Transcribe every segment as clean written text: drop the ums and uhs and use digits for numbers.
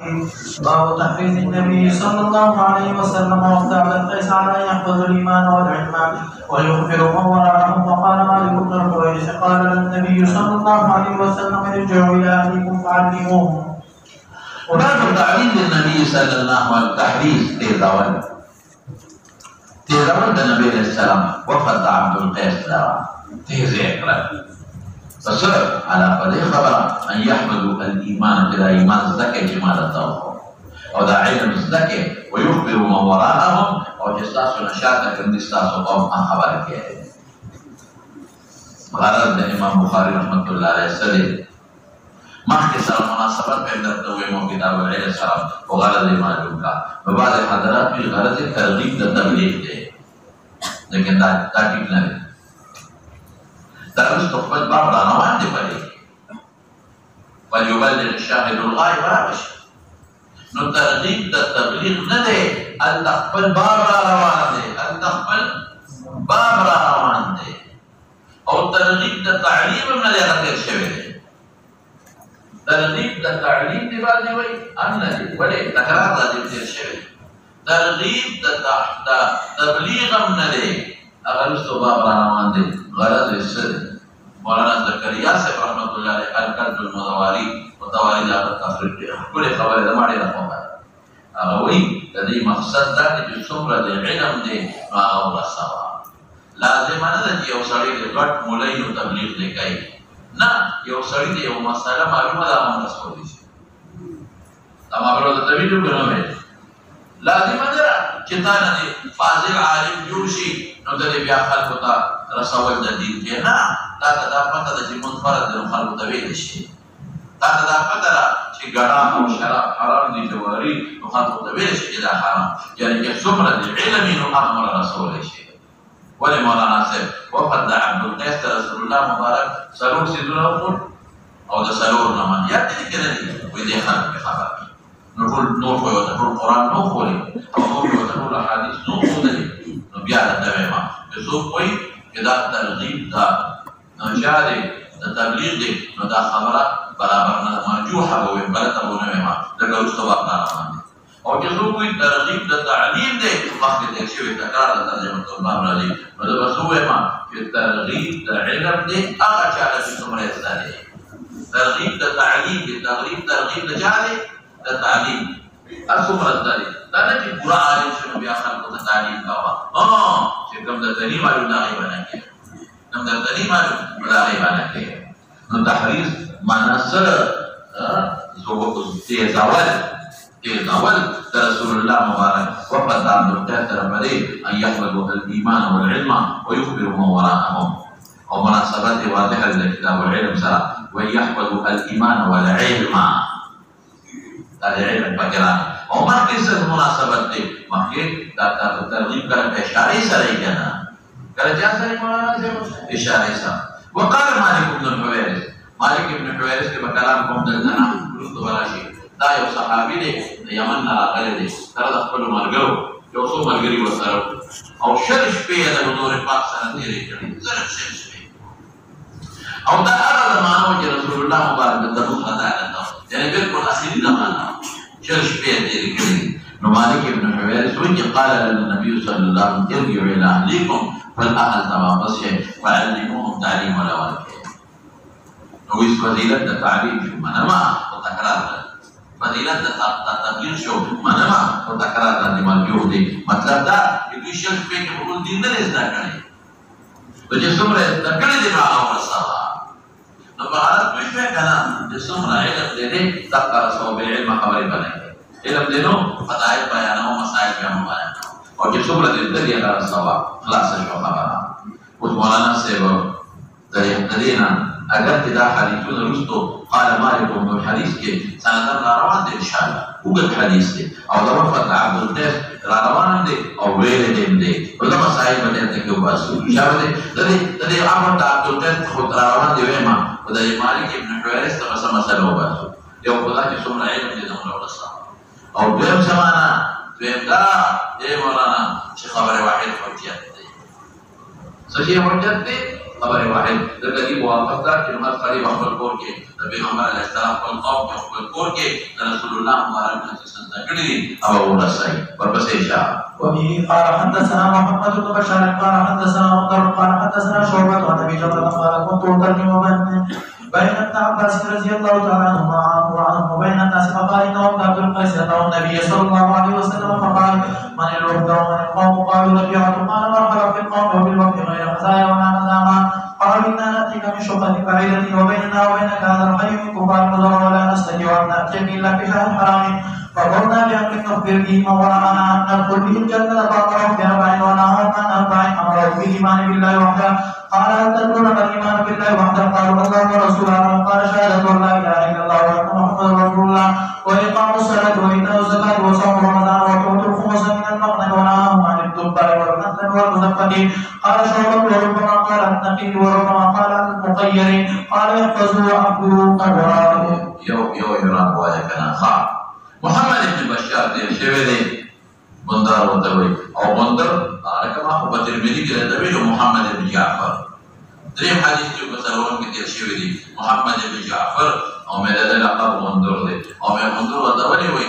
باب تحريض النبي صلى الله عليه وسلم وقال القيس على يحفظ الايمان والعلم ويغفر من وراءهم. وقال مالك بن الحويرث قال النبي صلى الله عليه وسلم ارجعوا الى اهلكم فعلموهم. باب تعليم النبي صلى الله عليه وسلم تحريض تيزاول النبي عليه السلام وفد عبد القيس دارا تيزيكرا فصر على فدي خبر أن يحمدوا الإيمان بلا إيمان زكي جمال التوحيد أو دا علم زكي ويخبروا من وراءهم أو جستاسو نشاطك اندستاسو قوم عن خبرك غرض الإمام بخاری رحمة الله عليه السلام مخي سر مناسبت بين التوحيد وكتاب العلم السلام وغرض معلوم کا وبعض حضرات في غرض ترغيب التبليغ ده لكن دا ٹھیک نہ ہے درس تخبت باب رانوان دے پڑے وَلْيُبَلِّغِ الشَّاهِدُ الْغَائِبَ رَابِشِ نو ترغیب دا تبلیغ نہ دے التخبت باب رانوان دے التخبت باب رانوان دے اور ترغیب دا تعلیم نہ دے غیر شوئے دے ترغیب دا تعلیم دے بازی ہوئی ام نہ دے بڑے تقرار دا دے غیر شوئے ترغیب دا تبلیغ ام نہ دے اگر اس تو باب رانوان دے غرض اس سے مولانا زکریا سے رحمت اللہ علیہ الکلب المتواری متواری جابت تفریق کے کل خبر دماڑی رکھوں گا اگر وہی لدی مقصد دا کہ جو سمرہ دے علم دے آغا رسوا لازم نہ دے یو سڑی دے غٹ مولین و تبلیغ دے کئی نا یو سڑی دے یو مسئلہ معلوم دا ہم رسول دیشی تم اگر دا تبیجو کرنو ہے لازم نہ چتانا دے فاضل عالم جوشی نو دے بیا خلق تا رسول جدید کے نا تا دا پتہ دا چی منفرد دے خلق تا ویل شی تا دا پتہ دا چی گڑام و شراب حرام دی جواری نو خلق تا ویل شی دا حرام یعنی کہ سمرہ دی علمی نو اغمر رسول شی ولی مولانا سے وفد دا عبدالقیس تا رسول اللہ مبارک سلور سی دون اپن او دا سلور نمانیہ دی کنی وی دے خلق کی خبر نو کوئی وطفر قرآن نو خولی او نو کوئی وطفر الحدیث نو خولی نو بیاد دویما بسو کوئی کہ دا ترغیب دا نجادے دا تبلیغ دے نو دا خبرہ برابر نہ مرجوحہ ہوئے بلتا بونویما لگا اس تو وقت آرمان دے اور جسو کوئی ترغیب دا تعلیم دے وقت دیکھ شوئے تکرار دا ترجمہ اللہ علیہ نو دا بسوئیما کہ ترغیب دا علم دے آقا چاہتا چی تمہیں اصلا دے ترغیب دا تعلیم دے ترغیب دا جادے دا تعلیم ارسو مرزدہ دے دا نا چی پورا عالم شنو بیا خلقو دا تعلیم کاوا چی کم دا تنی معلوم دا غیبانا کیا کم دا تنی معلوم دا غیبانا کیا نو تحریز منصر تیزاول دا رسول اللہ مبارک وفد عبدالقیس رفدے ان یحفظوا الایمان والعلم ویخبروا من وراءهم او مناسبت واضحہ لکتاب العلم سرا ویحفظوا الایمان والعلم العلم پاکرانا اور مخی سے مناسبت دے مخی ترغیب کر اشارے سرے کہنا کر جا سرے مولانا سے اشارے سا وقال مالک بن الحویرث مالک بن الحویرث کے بکلام قوم دلنا رسط براشی دا یو صحابی دے یمن نرا قلے دے ترد اخبرو مرگو یو سو مرگری و سرو او شرش پی دا حضور پاک سنہ تیرے کرنے ضرب شرش پی او دا اغا زمانو جی رسول اللہ مبارک دبو خطا لتا یعنی بالکل اخیری زمانہ شرش پی تیرے کرنے نو مالک ابن حویرث وجہ قال للنبی صلی اللہ علیہ وسلم ارجعوا الى اہلیکم فالاہل تواپس ہے فعلموهم تعلیم الاول کے نو اس فضیلت دا تعلیم شو منما و تقرار دا فضیلت دا تبلیغ شو منما و تقرار دا دماغ جو دے مطلب دا کہ کوئی شخص پہ کہ بقول دین نہ ازدہ کرے تو جسم رہے ازدہ کرے دماغ اور صحابہ نو بغارت کوئی پہ کنا جسم رہے علم دے دے تب کا رسول بالعلم خبری بنے گے علم دے نو فضائل بیانوں مسائل بیانوں بیانوں اور جسم رہے دے دے اللہ رسول خلاص شو خبرہ اس مولانا سے وہ دینا اگر تدا حدیثون رستو قال مالک بن الحدیث کے سندن راروان دے انشاءاللہ اگل حدیث دے اور دورفت عبدالقیس راروان دے اور ویل دیم دے اللہ مسائل بنے دے کہ باسو شاہد دے دے عبد عبدالقیس خود راروان دے ویما و دے مالک ابن حویرث تمسا مسئلہ ہو باسو یہ خدا کی سمرہ علم دے دمرہ رسا اور دویم سمانا دویم دا اے مولانا چھ خبر واحد حجیت دے سچی حجیت دے خبر واحد لکہ دی موافق دا کہ نمت خالی وحفل کور کے پیغمبر علیہ السلام خپل قوم کې خپل کور کې رسول الله مبارک نه څنګه کړی دي او ورسای ورپسې شه. وبه قال حدثنا محمد بن بشار قال حدثنا عمر قال حدثنا شعبة عن ابي جبر قال كنت اترجم بين ابن عباس رضي الله تعالى عنه وبين الناس فقال انه عبد القيس اتاه النبي صلى الله عليه وسلم فقال من الوفد ومن القوم قالوا ربيعة قال مرحبا في القوم وبالوفد غير خزايا ولا نزاما قالوا انا ناتيك من شقة بعيدة وبيننا وبينك هذا الحي من كفار مضر ولا نستطيع ان ناتيك الا في شهر حرام فقلنا بأمر نخبر به من وراءنا أن ندخل به الجنة فأمرهم بأربع ونهاهم عن أربع أمرهم بالإيمان بالله وحده قال هل تدرون ما الإيمان بالله وحده قالوا الله ورسوله قال شهادة أن لا إله إلا الله وأن محمدا رسول الله وإقام الصلاة وإيتاء الزكاة وصوم رمضان وحوت الخمس من المغنم ونهاهم عن الدباء والمنتن والمزفة قال شعبة وربما قال النقي وربما قال المخير قال يحفظوا وعبدوا قدراه یو ایران وایه کنه ها محمد ابن بشار دیر شوی دی بندر ورته وایي او بندر هغه ما په ترمذی کې راځي ویلو محمد ابن جعفر دریم حدیث کې په څلورم کې تیر شوی دی محمد ابن جعفر او مې د لقب بندر دی او مې بندر ورته وایي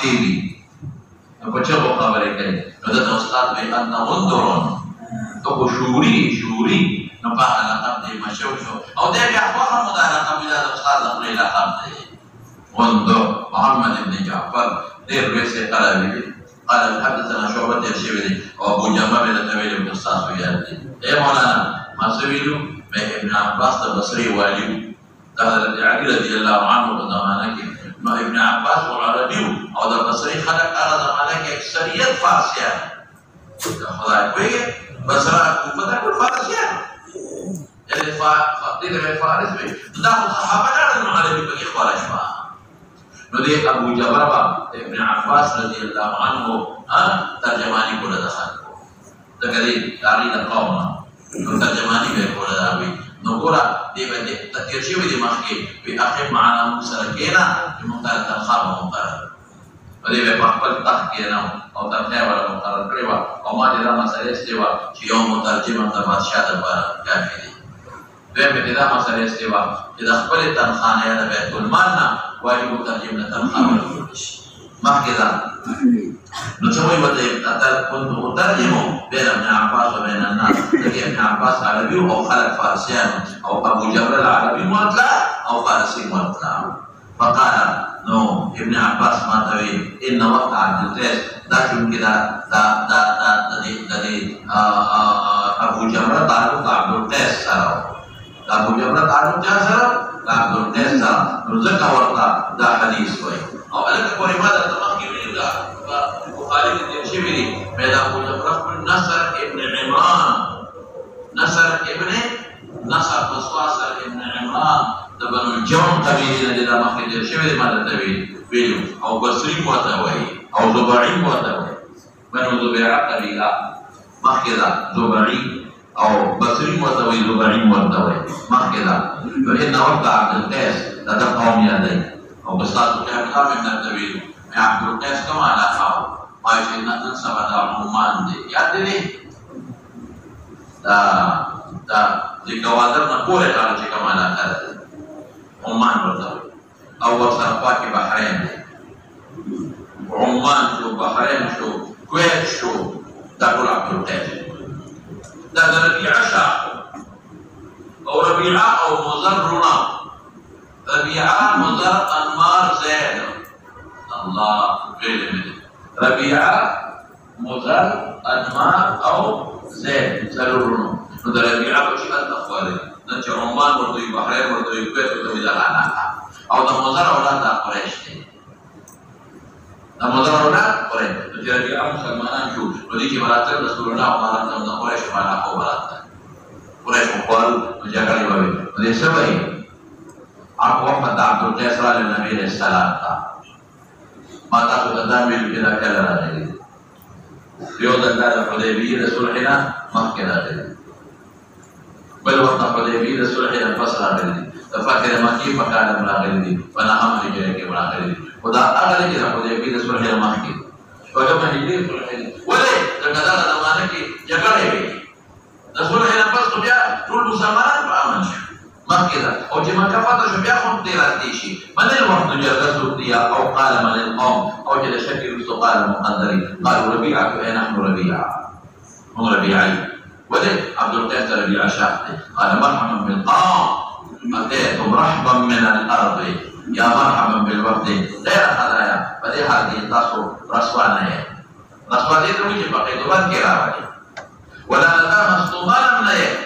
تیری په چا خبرې کوي نو د استاد به ان بندرون تو شعوري نو په لقب دی مشهور شو او د بیا په هم د لقب د استاد خپل لقب دی بندر محمد ابن جعفر دیر ویسے قلبی قال حدثنا شعبة الشيبي وابو جامع بن النبي بن الصاص وياد اے مولانا ما سویلو میں ابن عباس البصري والي حضرت علي رضي الله عنه زمانہ کې نو ابن عباس والعربي او د بصري خلق هغه زمانہ کې اکثریت فارسیان خدای کوي بصره کوفه ته فارسیان یعنی فارس به دا صحابه نه عربي په خارج شوه نو دی ابو جبربا ابن عباس رضی اللہ عنہ ترجمانی کو دخل تکری داری دا قوم نو ترجمانی بے کو داوی نو گورا دی بندے تکرشی وی دی مخی وی اخیم معنا مسرکینا مقرر تنخواب مقرر ولی بے پاکپل تخ کینا او تنخواب والا مقرر کریوا او ما دی دا مسئلہ استیوا چی یوم مترجم دا بادشاہ دا بارا کافی دی دویم به دا مسئله استوا چې د خپل تنخانه یا د بیت المال نه واجب ترجمه نه تنخانه ورکړي شي مخکې دا نو څه وایي وته كنت مترجم بين ابن عباس وبين الناس لکه ابن عباس عربي او خلق فارسيان او ابو جبر العربي مطلع او فارسي مطلع فقال نو ابن عباس ما توي ان وقت عبد القيس دا چونکه دا ابو جبر تعلق عبد القيس سره ابو جبر تعلق چا سره عبد القيس سره نو ځکه ورته دا حدیث وایي او الکه کومه ماده تمخکې ویل دا بخاری کې تیر شوی دی پیدا ابو جبر نصر ابن عمران نصر بصواصر ابن عمران د بنو الجون قبیله نه دا مخکې تیر شوی دی ماده ته ویلو او بصری ورته وایي او زبعی ورته وایي بنو زبیعه قبیله مخکې دا زبعی او بصری مرتوی زبعی مرتوی مخکدا فإن وقت عبد القيس لدى قوم يدي او بسطات الحكام ابن الطويل من عبد القيس كما علاقه ما يشهد ننسب دا عمان دي یاد دي دا دي گوادر نقوله قال چې كما علاقه عمان مرتوی او وصل پاکی بحرین دي عمان شو بحرین شو کویت شو دا ټول عبد القيس دا ربيعة شاق او ربيعة او مزر رنا ربيعة مزر انمار زيد الله غير من ربيعة مزر انمار او زيد زر رنا نو ربيعة بشي التخوالي نتي عمان بردوي بحرين بردوي كويت بردوي دلانا او دا مزر اولاد دا قريش دي دا مزر اولاد قريش نتي ربيعة مسلمانان شو ودي براتر رسول الله وبارك الله قريش وانا هو براتر قريش مقبل وجاكري بابي ودي سبعي aku وفد عبد القيس على النبي عليه السلام ما تاسو تدامل بلا كلا راځي یو د حدیبیه د صلحنا مخکې راځي بل وخت حدیبیه د صلحنا پس راځي د فاتح مکی په کال راغلي دي په نهم کې راغلي دي خدا هغه چې د حدیبیه د صلحنا مخکې وجبه هجری صلحنا ولې دغه زمانه کې جګړه وي د صلحنا پس بیا ټول مسلمانان په امن شو مخکې ده او چې مکه فتح شو بیا خو ډېر راتلی شي منل وخت جرګه څوک دي او قال من القوم او چې د شکل وروسته قال مقدري قالوا ربيعة أي نحن ربيعة هم ربيعي وليه عبد القيس ربيعة شاهد قال مرحبا بالقوم أتيتم رحبا من الأرض يا مرحبا بالوفد غير خدايا فدي حالتي تاسو رسوانه رسوانه ته چې په قیدوان کې راوړي ولا نتا مستومانا نه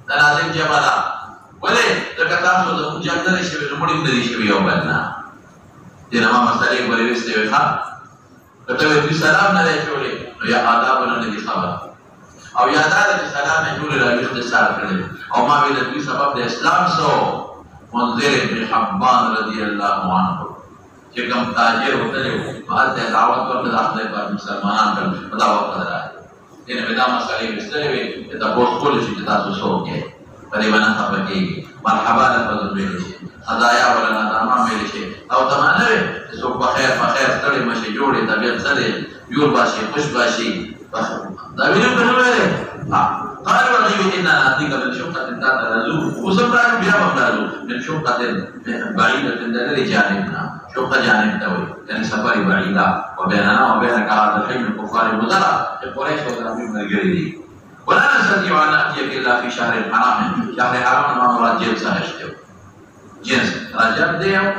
تنازل جمالا ولې ځکه تاسو د مجاهد لري شوی نو مړي لري شوی یو بل نه دغه ما مسلې ولې وستوي ښا کته وی سلام نه جوړي نو یا آداب نه دي خبر او یادار چې سلام نه جوړي راځي اختصار کړي او ما وی د دې سبب د اسلام سو منذر بن حبان رضی الله عنه چې کوم تاجر وته بعد د دعوت پر داخله پر مسلمانان پر دعوت راځي دغه ودا مسلې وستوي چې تاسو کول شي تاسو سوګه پرې باندې خبرېږي مرحبا لفظ ویل شي هدايا ولا نظام ویل شي او تمانه څوک په خیر ستړي مشي جوړي طبيعت سره یور باشي خوش باشي دا ویل په نوې قال والله إننا نأتيك من شقة ذات الرزوق وسبرا بها مقدارو من شقة بعيدة دليل جانبنا شقة جانب توي يعني سفر بعيدة وبيننا وبينك هذا الحي من كفار مضرة قريش وذرابي من الجريدي ولا نستطيع أن نأتيك إلا في شهر الحرام شهر الحرام ما مراد جنس هشتو جنس رجب ديو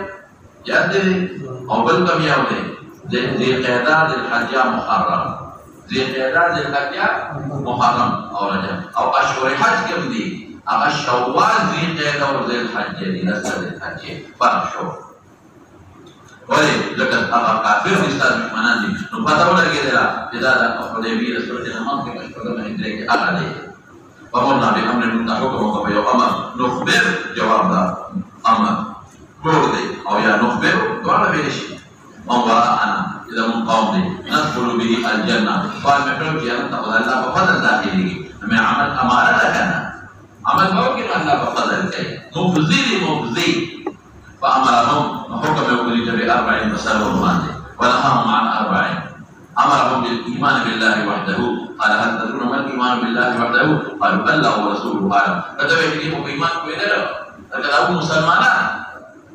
جد أو بلكم يولي ذي قيادات الحجة محرم ذي قيادات الحجة محرم أو رجب أو أشهر حج كم دي أما شوال ذي قيادة وذي الحجة دي نسل الحجة فرق شو ولي لكن أما كافر استاذ مكمنان دي نبتا ولا كده إذا حديبية رسول الله مكة مشهورة من إدريك أغلي فمرنا بأمر متحكم وقبل أمر نخبر جواب ده أمر كردي أو يا نخبر وعلى بيشي من وراءنا إذا من قوم ندخل به الجنة قال محرم جنة تقول الله بفضل داخلي من عمل أمارة لكنا عمل موكب الله بفضل كي مفزي فأمرهم حكم يقول بأربعين فسألوا الماضي ونهاهم عن 40 أمرهم بالإيمان بالله وحده قال هل تدرون ما الإيمان بالله وحده قالوا الله ورسوله أعلم فتبعوا إيمان بيننا لكن أبو مسلمان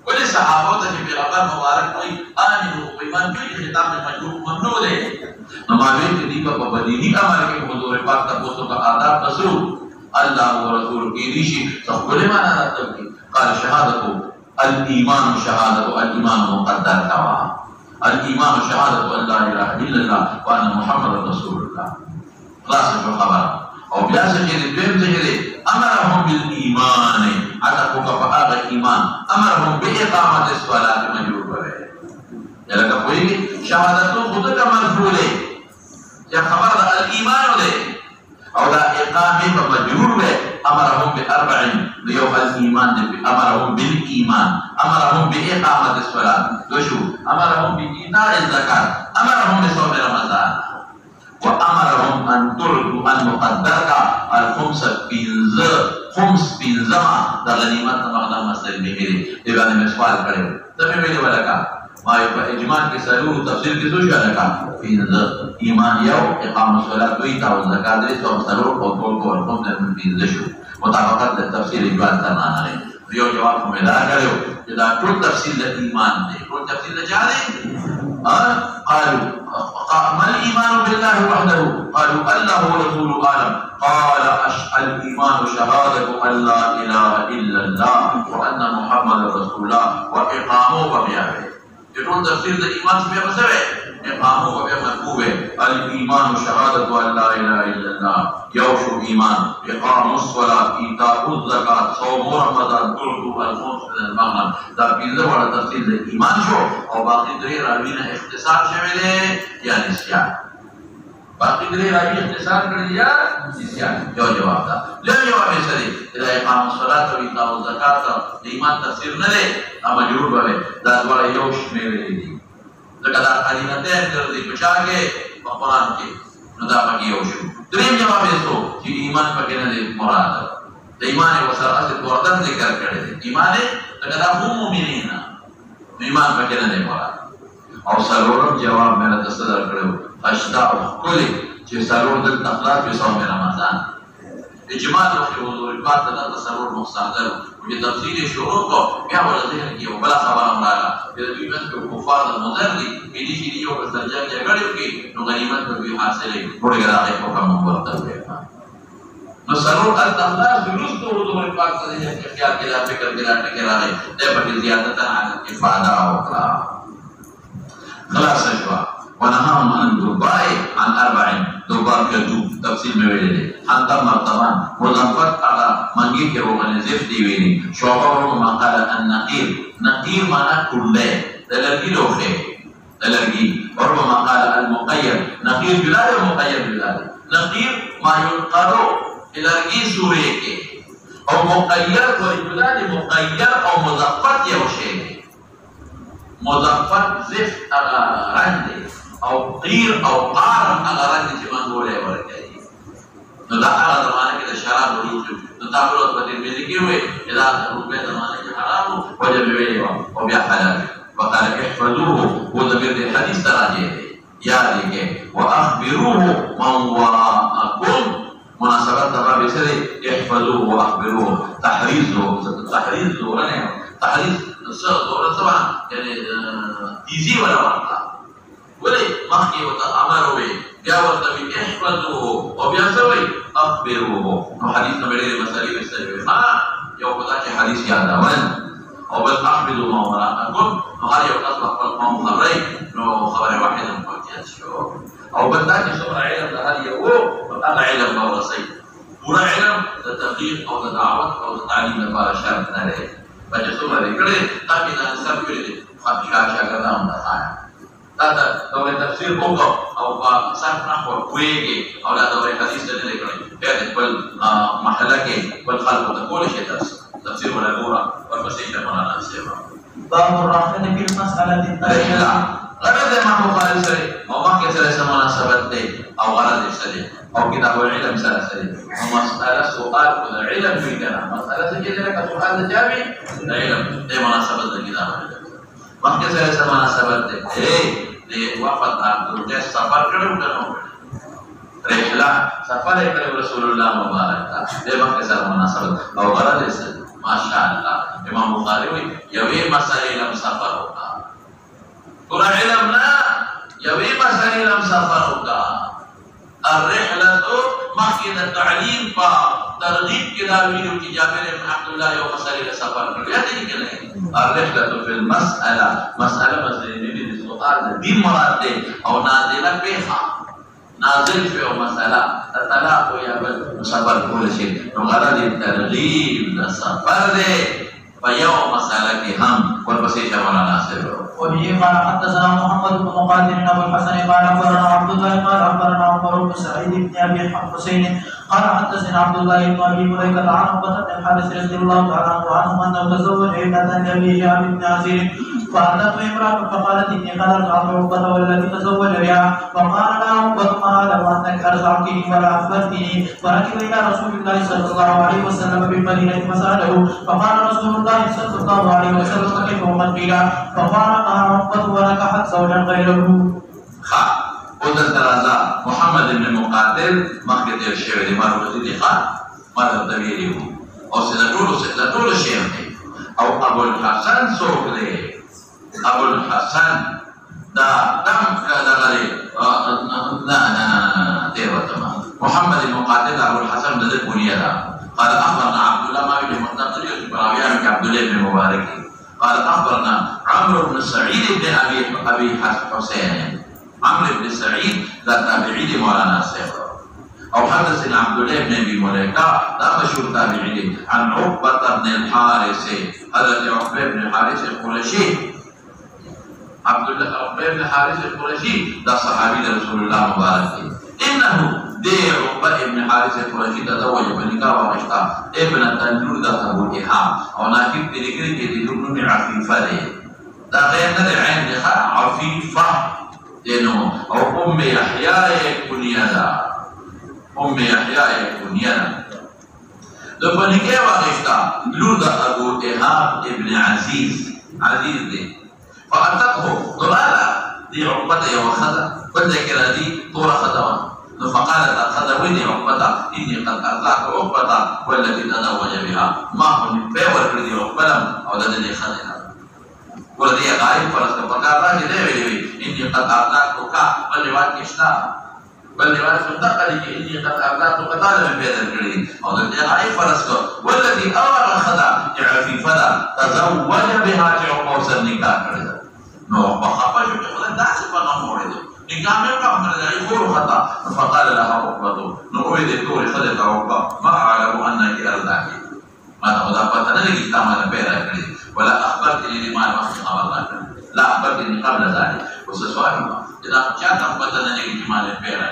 كل الصحابة في غفار مبارك آمنوا بإيمان كل خطاب مجروح ممنوع له نما بيت دي په بديهي امر کې حضور پاک تاسو ته آداب تسلو الله ورسوله کې دي شي خپل معنا راځي قال شهادته الإيمان شهادة الإيمان مقدر كوا الإيمان شهادة أن لا إله إلا الله وأن محمد رسول الله خلاص شو خبر أو بياسة كده دوم زهري أمرهم بالإيمان عتقوا كفاءة الإيمان أمرهم بإقامة الصلاة مجرور بره يلا كفوي شهادته خود كمرفوله يا خبر الإيمان له أو لا إقامة مجرور به أمرهم بأربع ليوم الإيمان أمرهم بالإيمان أمرهم بإقامة الصلاة وشو أمرهم بإيتاء الزكاة أمرهم بصوم رمضان وأمرهم أن تعدوا أن مقدرك خمس بنزما غنيمة مقدم مسجد بهري ابن مسوال كره تمام ویلے ولا کا ما اجماع کے سلو تفسیر کی سوچ رکھا بنز ایمان یو اقامت الصلاة وإيتاء الزكاة دې څو سلو او ټول کوم د بنز شو مطابقت د تفسیر اجماع تمام نه یو جواب کومه دا کړو چې دا ټول تفسیر د ایمان دی ټول تفسیر د چا دی قالوا ما الإيمان بالله وحده قالوا الله ورسوله أعلم قال الإيمان شهادة أن لا إله إلا الله وأن محمد رسول الله وإقامه بمياه يقول تفسير الإيمان سبيا مسوي إقامه بمياه مكوبة الإيمان شهادة أن لا إله إلا الله يوشو إيمان إقام الصلاة إيتاء الزكاة صوم رمضان تعدوا الخمس من المغنم دا بينزل ولا تفسير الإيمان شو أو باقي دري راوينا اختصار شمله يا نسيان باقي دري راوي اختصار کړی یا نسيان جو جواب دا له جواب یې سره دا إقام الصلاة وإيتاء الزكاة ایمان تفسیر نه دی مجرور به دا ډول یو شمیر دی ځکه دا قرینتين ګرځي بچا کې په قرآن کې نو دا پکې یو شو دریم جواب یې سو چې ایمان پکې نه دی مراد د ایمان وسره اصل ورته ذکر کړی دی ایمان دا د مؤمنین ایمان پکې نه دی مراد او سلورم جواب مې تاسو ته کړو اشدا کلی چې سلور د تخلاص په صوم رمضان اجمال وقت حضور پاک ته تصور مستحضر او چې تفصیل شروع کو بیا ول ذهن کې یو بل خبره راغله چې د دوی منځ کفار د مضر دي دې شي یو په سرجان جګړه کې نو غنیمت به حاصله وړي راغی په کوم ورته وي نو سرور الله درست حضور پاک ته چې خیال کې لا فکر کې لا ټکر راغی د په زیادت عن افاده وکړه خلاص شو ونهاهم عن دباء عن 4 دباء كذوب تفسير میں ویلے حتى مرتبان مضافت على منگی کے روغن زفت دی ویلی شعبہ ما قال النقير نقير معنی کلے دلرگی لوخے دلرگی اور ما قال المقير نقير بلاد مقير بلاد نقير ما ينقرو دلرگی سورے کے اور مقير کو بلاد مقير او مضافت یوشے مضافت زفت اغا رنگ او قیر او قار هغه رنګ چې منګولې ورکړي نو دا هغه زمانه کې د شراب وروځي نو تاسو په دې ملي کې وي چې دا په زمانه کې حرام او وجب ویلي او بیا حلال وقال احفظوه هو د الحديث تراجع یاد کې واخبروه من وراءكم مناسبت تبع بسره احفظوه واخبروه تحريز ورنه تحريز ورنه يعني تيزي ولا ورقه ولي مخي وتأمر به بیا ورته وی احفظوه او بیا سوي اخبروه نو حدیث نو ډېرې مسلې وستوي یو خدای چې حدیث یادول او بل احفظوا ما وراءكم نو هر یو تاسو خپل قوم خبري نو خبره واحده مفاتيح شو او بل دا چې څومره علم د هر یو هغه علم به ورسي پورا علم د تبلیغ او د دعوت او د تعلیم لپاره شرط نه لري بلکې څومره کړي تاکي دا سب کړي خاطر شاګردان نه دا دورې تفسیر وکړو او په صرف نحو پوهېږي او دا دورې حدیث ته نه دی کړی بیا د خپل محله کې خپل خلکو ته کولی شي تفسیر ولا ګوره ورپسې د مولانا صاحب باب الرحمة في المسألة الثانية غرض امام بخاری سره او مخکې سره څه مناسبت دی او غرض یې څه دی او کتاب العلم سره څه دی او مسأله سؤال خو د علم وي که نه مسأله څه کېدی لکه سؤال د جامع د علم دی مناسبت د کتاب العلم مخکې سره څه مناسبت دی د وفد عبدالله سفر کړو کنه رحله سفر کړو رسول الله مبارک ته د مکه سره مناسبت او غرض یې ماشاء الله امام بخاری وی یوې مسئلې لم سفر وکړه تور علم نه یوې مسئلې لم سفر وکړه الرحله مخکې د تعلیم په ترغیب کې دا ویلو چې جابر بن عبد الله یو مسئلې سفر کړو یا دې کې نه الرحله فی المسأله مسئله سؤال دین مراد دی او نازله پیخا نازل شو مسئله طلاق یا بل سفر کول شي نو غرض ترغیب د سفر دی په یو مسئله کې هم ورپسې مولانا صاحب وبه قال حدثنا محمد بن مقاتل ابو الحسن قال اخبرنا عبد الله قال اخبرنا عمر بن سعيد بن ابي حسين قال حدثنا عبد الله بن ابي مليكة عن عقبة بن الحارث رضي الله تعالى عنه انه تزوج ابنة لابيه بن عزيز فأتته امرأة فقالت إني قدرت على عقبة والتي تزوج بها فقال لها عقبة ما أعلم أنك أرزعتني ولا أخبرتني فركب إلى رسول الله صلى الله عليه وسلم بالمدينة فسأله فقال رسول الله صلى الله عليه وسلم كيف ومن قيل فقال ما عقبة ونكحت زوجا غيره. قدرت رضا محمد بن مقاتل مخکې تیر شوی دی مروزي دی مرد ویلی و او د ټولو شعر دی او ابو الحسن څوک دی ابو الحسن دا دم دغه دی نه تیر وته محمد بن مقاتل ابو الحسن د دې بنیه ده قال اخبرنا عبد الله ما بن مقاتل براویان عبد الله بن مبارك قال اخبرنا عمرو بن سعيد بن ابي حسين عمرو بن سعيد ذا تابعي مولانا صاحب او حدثنا عبد الله بن ابي مليكة ذا مشهور تابعي عن عقبة بن الحارث حضرت عقبة بن الحارث القرشي عبد الله عقبة بن الحارث القرشي ذا صحابي رسول الله مبارك انه دي عقبة بن الحارث القرشي تزوج بنكاح ورشتا ابنة نور ذات ابو ايهاب او ناكب تذكر كي تدرون عفيفة دي ذا غير عين عفيفة دينو او ام يحيى كنيادا ام يحيى كنيادا لو بنكاح ورشتا نور ذات ابو ايهاب ابن عزيز دي فأتته ضلالة دي عقبة يا وخذا فالذكرة دي طورة خدوان فقالت خذوني عقبة إني قد أطلعت عقبة والتي تزوج بها ما هو من فيور كردي عقبة أو لدني خذنا ولدي غائب فرس فقال راجي دي إني قد أطلعتك بل رواية كشتا بل رواية صدق لي إني قد أطلعتك طالب من بيت الكردي أو لدي غائب فرس والتي أول خذا تعرفي فدا تزوج بها عقبة سنكا كردي نو بخافة شو تقول داس بقى مورده نكامل كم من يقول خطأ فقال لها عقبة نقول دكتور خذت عقبة ما أعلم أنك أرضعك ما تقول أبدا لك تعمل بيرا ولا أخبرتني لما يمكن أمر لا أخبرتني قبل ذلك وسؤال إذا كانت أخبرتني لك تعمل بيرا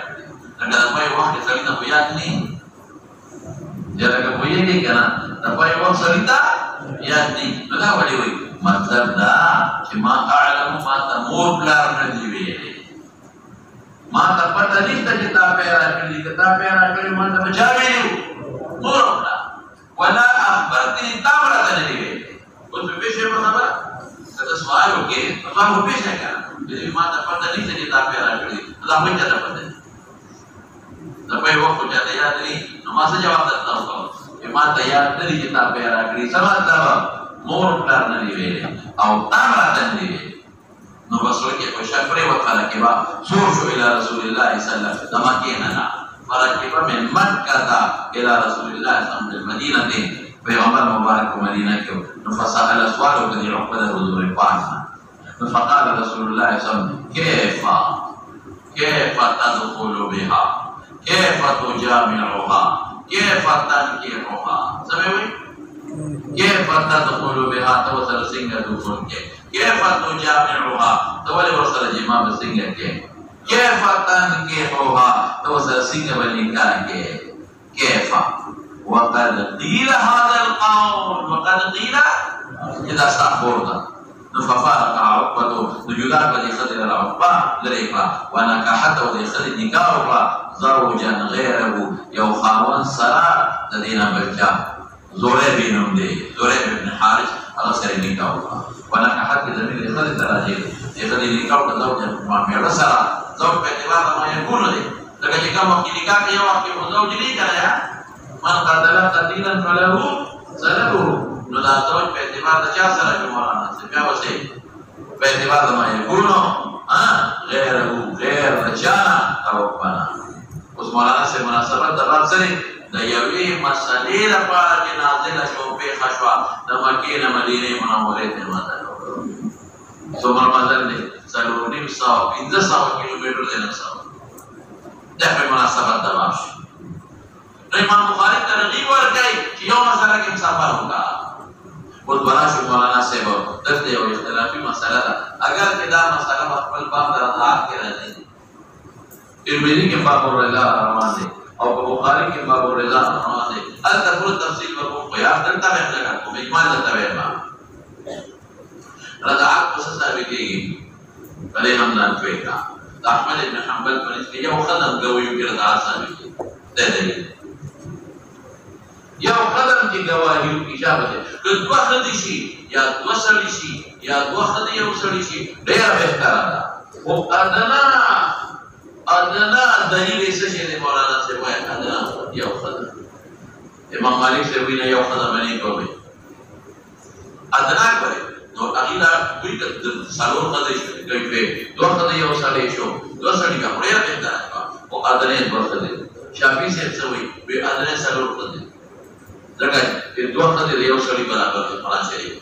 لكن أبوي واحد سلينا بياتني جرك أبوي كي كنا أبوي واحد سلينا بياتني ماذا ولي مطلب دا ما أعلم ما تمور بلا رديوي ما تپتا نشتا کتاب پیرا کردی کتاب پیرا کردی ما تبجاوی لیو مورمنا ولا اخبرتنی تامرا تنلیوی کچھ پیشے میں خبر کتا سوال ہو کے سوال ہو پیش ہے کیا ما تپتا نشتا کتاب پیرا کردی اللہ ہوئی جاتا پتا نپائی وقت ہو جاتا یاد نہیں نماز سے جواب دیتا ہوں کہ ما تیاد نلی کتاب پیرا کردی سمات تبا مور پلار نلیوی او تامرا تنلیوی نو بسوي كيف شافري وفركب سوشو إلى رسول الله صلى الله عليه وسلم مكيننا فركب من مكة إلى رسول الله صلى الله عليه وسلم المدينة في عمر مبارك مدينة فسأل سؤال الذي عقبه حضور فاطمة فقال رسول الله صلى الله عليه وسلم كيف تدخل بها كيف تجامعها كيف تنكحها سمعوا كيف تدخل بها توصل سنة دخول كيف تجامعها تولي وصل جماع بسنة كيف تنكحها توصل سنة بالنكاح كيف وقد قيل هذا القول وقد قيل إذا استخبرت ففارق عقبة نجدات بدي خذل العقبة لريقا ونكحته ودي خذل نكاحها زوجا غيره يوخاون سرا لدينا برجا زوري بنم دي زوري بن حارث على سري نكاحها ونكحت زميل خذل تراجيل يخذل نكاحها زوجا ما ميرا سرا زوج باعتبار ما يكون لي لكن جكا وقت نكاح يا وقت زوج لي كذا من قتل قتيلا فله سلبه نو دا زوج په اعتبار د چا سره مولانا سے بیا وسه په اعتبار د ما یکونو غیر رجانا او بنا اوس مولانا سے مناسبت د باب سره د یوې مسلې لپاره چې نازله شو په خشوا د مکې نه مدینه منوره ته ماته څومره مزل دی څلور نیم سوه 1500 کیلومتر دی نه سوه د په مناسبت د باب شو نو امام بخاری ترغیب ورکړي چې یو مسله کې مسافر ہوگا اور براشو مولانا صاحب دلته یو اختلافي مسله ده اگر کې دا مسله خپل باب درات کې راځي ترمذی کې باب الرضا روان دي او بخاری کې باب الرضا روان دي ال تفصیل تفصیل ورکو خو یا دلته به نه کوم اجمال ته وایما رضا کو ثابت کیږي بلې هم نه کوي احمد بن حنبل په نسبت یو خدام کوي چې رضا ثابت ده یو قدم کی گواهی کی اجازه که دو خدای شي یا دو سړي شي یا دو خدای یو سړي شي ډیر بهتره ده او ادنا دلیل یې څه دی مولانا سے وایي ادنا یو خدای امام مالک سے وینا یو خدای باندې کوي ادنا کوي نو اغیلا دوی د سالور خدای شي کوي دو خدای یو سړي شو دو سړي کا ډیر بهتره او ادنا دو خدای شافعی سے څه وی ادنا سالور خدای ځکه چې دوه خدای یو سړي برابر دي قرآن شریف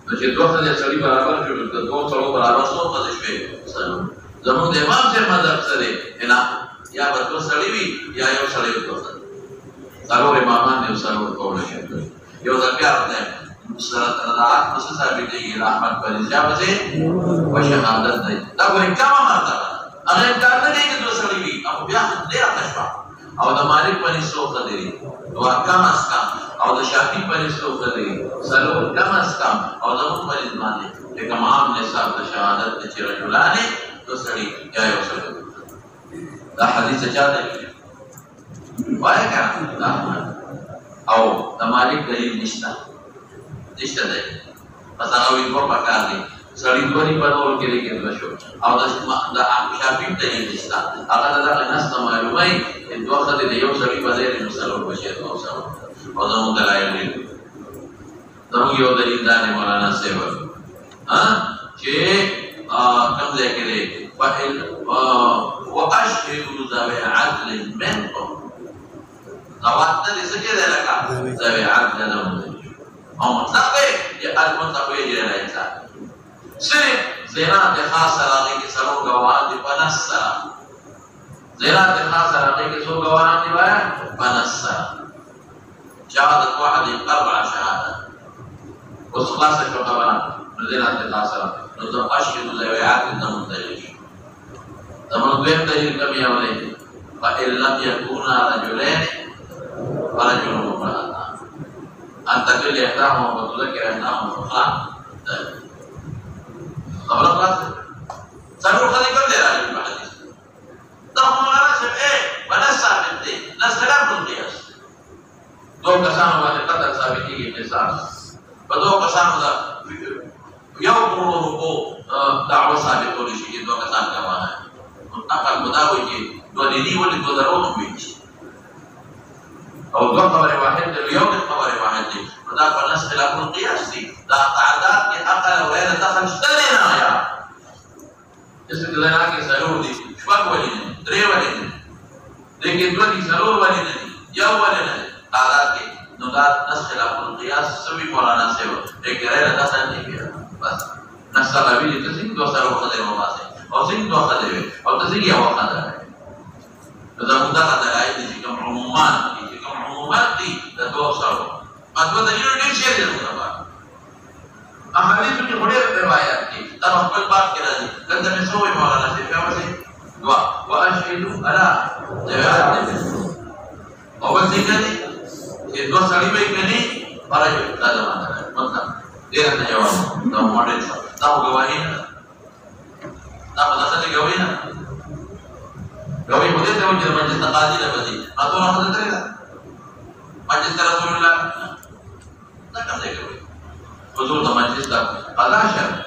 نو چې دوه خدای سړي برابر شي نو دوه سړو برابر څو خدای شي زموږ د امام صاحب مذهب سره نه یا به دوه سړي وي یا یو سړی وي دوه څلور امامان یو سړی کول شي یو ځکه ده سره ترات پس ثابت دی رحمت پر اجازه او شهادت دی دا ګورې کومه مرتبه هغه کار نه دی چې دوه سړي وي او بیا ډیر تشوا او د مالک په نسبت خدای او کم از کم او د شافعی په نسبت خدای سلو کم از کم او د موږ په نسبت باندې د تمام نصاب د شهادت د چیرجولانه د سړي یا یو سړي دا حدیث چا دی وایي کنه او د مالک دلیل نشته دی پس هغه وی په پکار دی سړی دوی په ډول کې لیکل شو او د شافعي دلیل نشته هغه دغه نص معلومه چې دوه خدای د یو سړي په ځای نو سره وشي او سره او زموږ دلایل دي زموږ یو دلیل دا دی مولانا صاحب چې کوم ځای کې دی واشهدوا ذوي عدل منكم توات دې څه کې دی لکه ذوي عدل نه او مطلق دی المنطق یې راځي صرف زینات خاص راغی کې سلو گواهان دی پنسا زینات خاص راغی کې سو گواهان دی وای پنسا شهادت واحد اربع شهادات اوس خلاصه شو خبره زینات خاص نو ته اشهد ذوي عدل نه مدلش تمام دویم دلیل کمی اولی فإن لم يكونا رجلين فرجل وامرأتان أن تدل إحداهما وتذكر إحداهما الأخرى خبر خلاص ضرور خدي كم دير على الحديث ده مولانا شب بنا ثابت دي نسلام القياس دو قسم باندې قدر ثابت کیږي مثال په دو قسم دا یو پرو کو دعوه ثابت ولې شي دو قسم کوي عقل مداوي کې دو دي ولې دو ضرور وي او دو خبر واحد دی یو خبر واحد دی دا په نس خلاف القياس دي دا تعداد کې عقل او غیر دخل شته نه یا جسه دلنا کې ضرور دي شپږ ولې نه درې ولې نه لیکن دو دي ضرور ولې نه یو ولې نه تعداد کې نو دا نس خلاف القياس سوي مولانا صاحب یک غیر دخل نه کیږي بس نس غوی دي چې دو سره وخت دی واسه او څنګه دوه خدای او څنګه یو خدای دا موږ دا راځي چې کوم عمومات دي د دوه سره مطلب دا یو ډیر شی دی احادیث کې وړي روایت دي دا خپل باب کې راځي دلته مې سوې مولانا چې په واسه دعا واشهدوا على جواب او څنګه دي چې دوه سړي به کني راځي دا مطلب ډیر نه جواب دا موډل دا غواړي دا په داسې کې غوي نه غوي په دې ته چې مجلس قاضي له وځي اته نه حضرت لري مجلس رسول الله دا کوم ځای کوي حضور د مجلس دا قضا شرط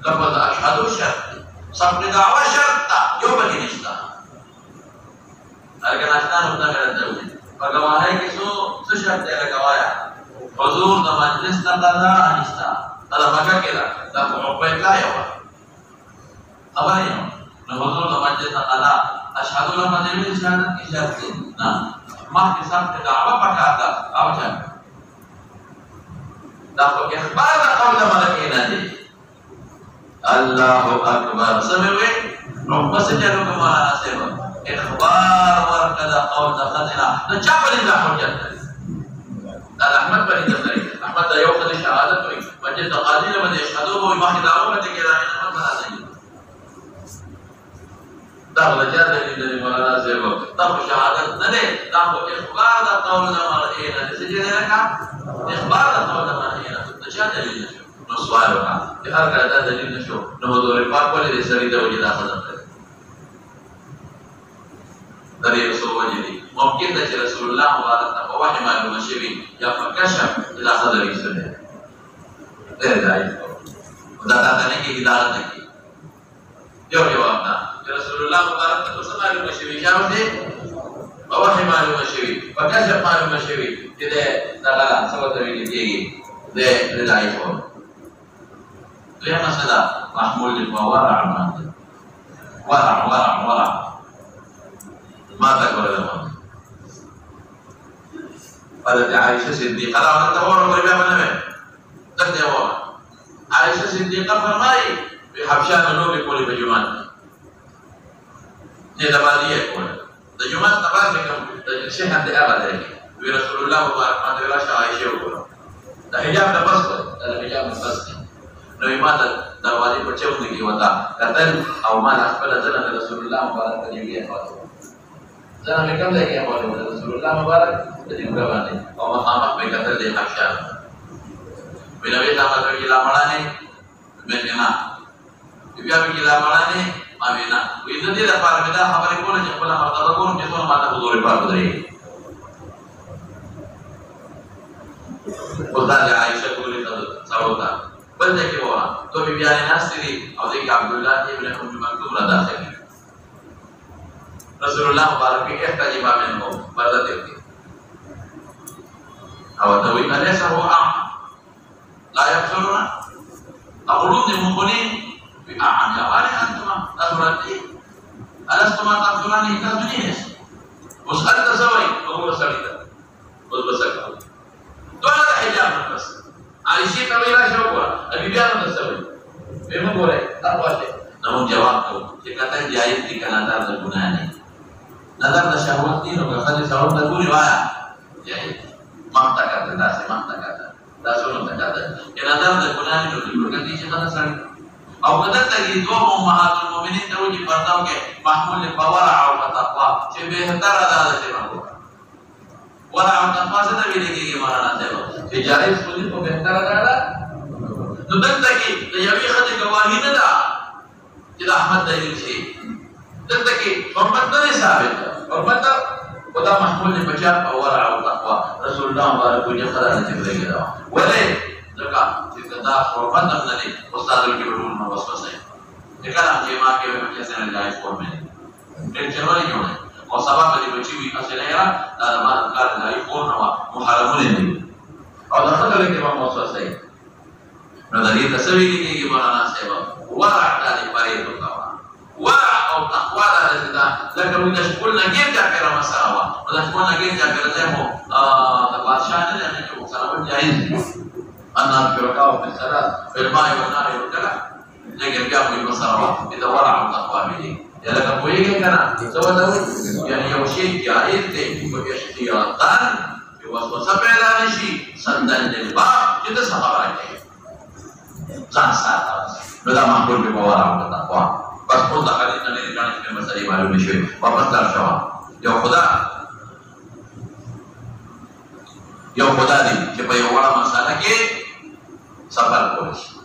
لفظ اشهد شرط سب دعوا شرط یو بلی نشتا اگر ناشتان ہوتا کرتا ہے فگواہی کسو سو شرط دے لگوایا حضور د مجلس دا قضا نشتا دا مکہ کلا دا عبید لا یوا خبر ہے نو حضور د مجلس قضا اشهد ان لا اله الا الله شهادت کی شرط نا ما کے ساتھ دعوا پکاتا او جان دا په اخبار د قول ملکه نه دي الله اکبر سموي نو پس چلو کومه سیوا اخبار ورکدا قول د خزنا د چا په دې حجت دا احمد په دې ځای احمد یو خدای شهادت وي مجلس قاضي له باندې شهادت وي ما دعوا باندې کې راځي احمد راځي دا وجه د دې مولانا سیوا دا شهادت نه ده دا اخبار د قول د ملکه نه دي چې نه کا اخبار د قول د ملکه نه چا دلیل نو سوال وکړه چې هر کله دا دلیل نشو نو حضور پاک ولې دې سړي ته وجه دا خدمت کړي درې رسول وجه دي ممکن ده چې رسول الله مبارک ته په وحي معلومه شوي یا په کشف دا خبرې سره ده دا دا نه کې هدایت نه کې یو جواب ده چې رسول الله مبارک ته څه معلومه شوي چې هغه په وحي معلومه شوي په کشف معلومه شوي چې دا غلا څه ته ویل کېږي ده للعيفون ليه مثلا محمول للورع ورع ما تقول لهم قالت عائشة صديقة لا أنت ورع قريبا من نبي تبدأ ورع عائشة صديقة فرمائي بحبشان نوبي قولي بجمان نتبالية قولي دجمان تبالي كم الشيخ عندي أغا ذلك ورسول الله مبارك ما تبلاش عائشة وقوله دا حجاب د بس دا حجاب د بس نو ما د دروازې په چوکۍ کې وتا کتل او ما خپل ځنه د رسول الله مبارک د دې حواله ځنه مې کوم ځای کې حواله د رسول الله مبارک د دې باندې او ما په کتل د حبشا بنا وی تا ماته کې لا مړانه مې نه بیا به کې لا مړانه ما وینا وې د دې لپاره مې دا خبرې کوله چې خپل مرتبه کوم چې څونه ماته حضور پاک درې وقال عائشة قولي صوتا بل ځای کې وره دوه بیبیانې ناستې دي او دې کې عبدالله ابن ام مکتوم را داخل دي. رسول الله مبارک احتجب منهم بردت دي او ته وی أليس هو أعمى لا يبصرون أقولون للمؤمنين بأعمى وأنا أنتما أخبرتي ألستما تبصران كذبنيس وسألت سوي أقول سألت وبسكت دون حجاب بس على شيء كبير شوكوا أبي بيان تسوي بما بقوله أقوله namun jawab tu dia kata jahit di kanadar dan gunanya nadar dan syahwat ni kalau kata syahwat dan guni wah jahit makta kata dasi makta kata dasun kata kanadar dan gunanya itu diberikan di sana sekali. Aku kata lagi dua ummahatul mu'minin tahu di pertama ke mahmul li bawara au taqwa sebe hentar ada sebe wala au taqwa sada bile ke gimana sebe jahit pun itu hentar ada tu tadi yabi khati gawahi nada tidak Ahmad dari sini, tetapi hormat dari sahabat, hormat pada mahmud yang baca awal awal takwa Rasulullah baru punya khadar yang terlebih dah. Walaupun jika kita hormat dari Ustadul Kibirul Nawaswasai, jika nak jemaah kita macam sana jahit formen, kerja ni jono. Kalau sabab dari baca ini asalnya dalam makar jahit formen awak muharamun ini. Kalau dah kalau kita Nawaswasai, berarti kita sebiji ni gimana nasib? Wara dari pare itu kawan. Wara atau takwa dari kita. Lalu kita sekolah lagi jaga masalah. Kita sekolah lagi jaga temu. Tabasan ini yang kita salah berjahit. Anak berkau bersalah. Bermain benar itu kan. Jadi kita punya masalah. Kita wara atau takwa ini. Ya lalu boleh kan? Coba tahu. Yang Yosef jahit itu kebiasaan. Waswasa pela nasi. Sandal jilbab kita sahabat ini. Sasa. Beda mahmud di bawah orang bertakwa. Pas pun tak kali nanti kan kita masih baru mesyuarat. Bapak tersyawat. Ya Khuda ni. Siapa yang orang masalah ke sabar polis.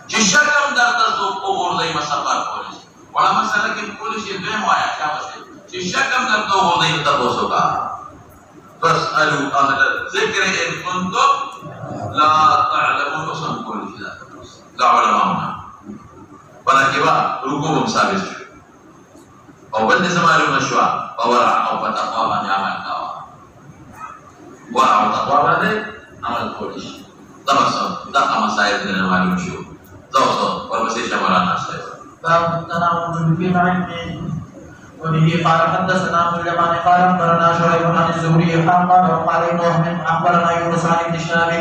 Jika kamu datang tu umur lagi sabar polis. Orang masalah ke polis itu yang wajib siapa sih? Jika kamu datang tu umur lagi tak bosuka. Terus alu ahad zikr untuk la ta'lamun usul polis. Da'ulama pada kiwa ruku sabis au bende sama lu mashwa awara au pataqwa man amal tawa wa au taqwa bade amal polish tabassum da kama sayid dengan wali mashwa zawso wal masih shamarana sayid bab tanawun bi ma'in وبه قال حدثنا ابو اليمان قال اخبرنا شعيب عن الزهري قال وقال ابن اخبرنا يونس عن ابن شهاب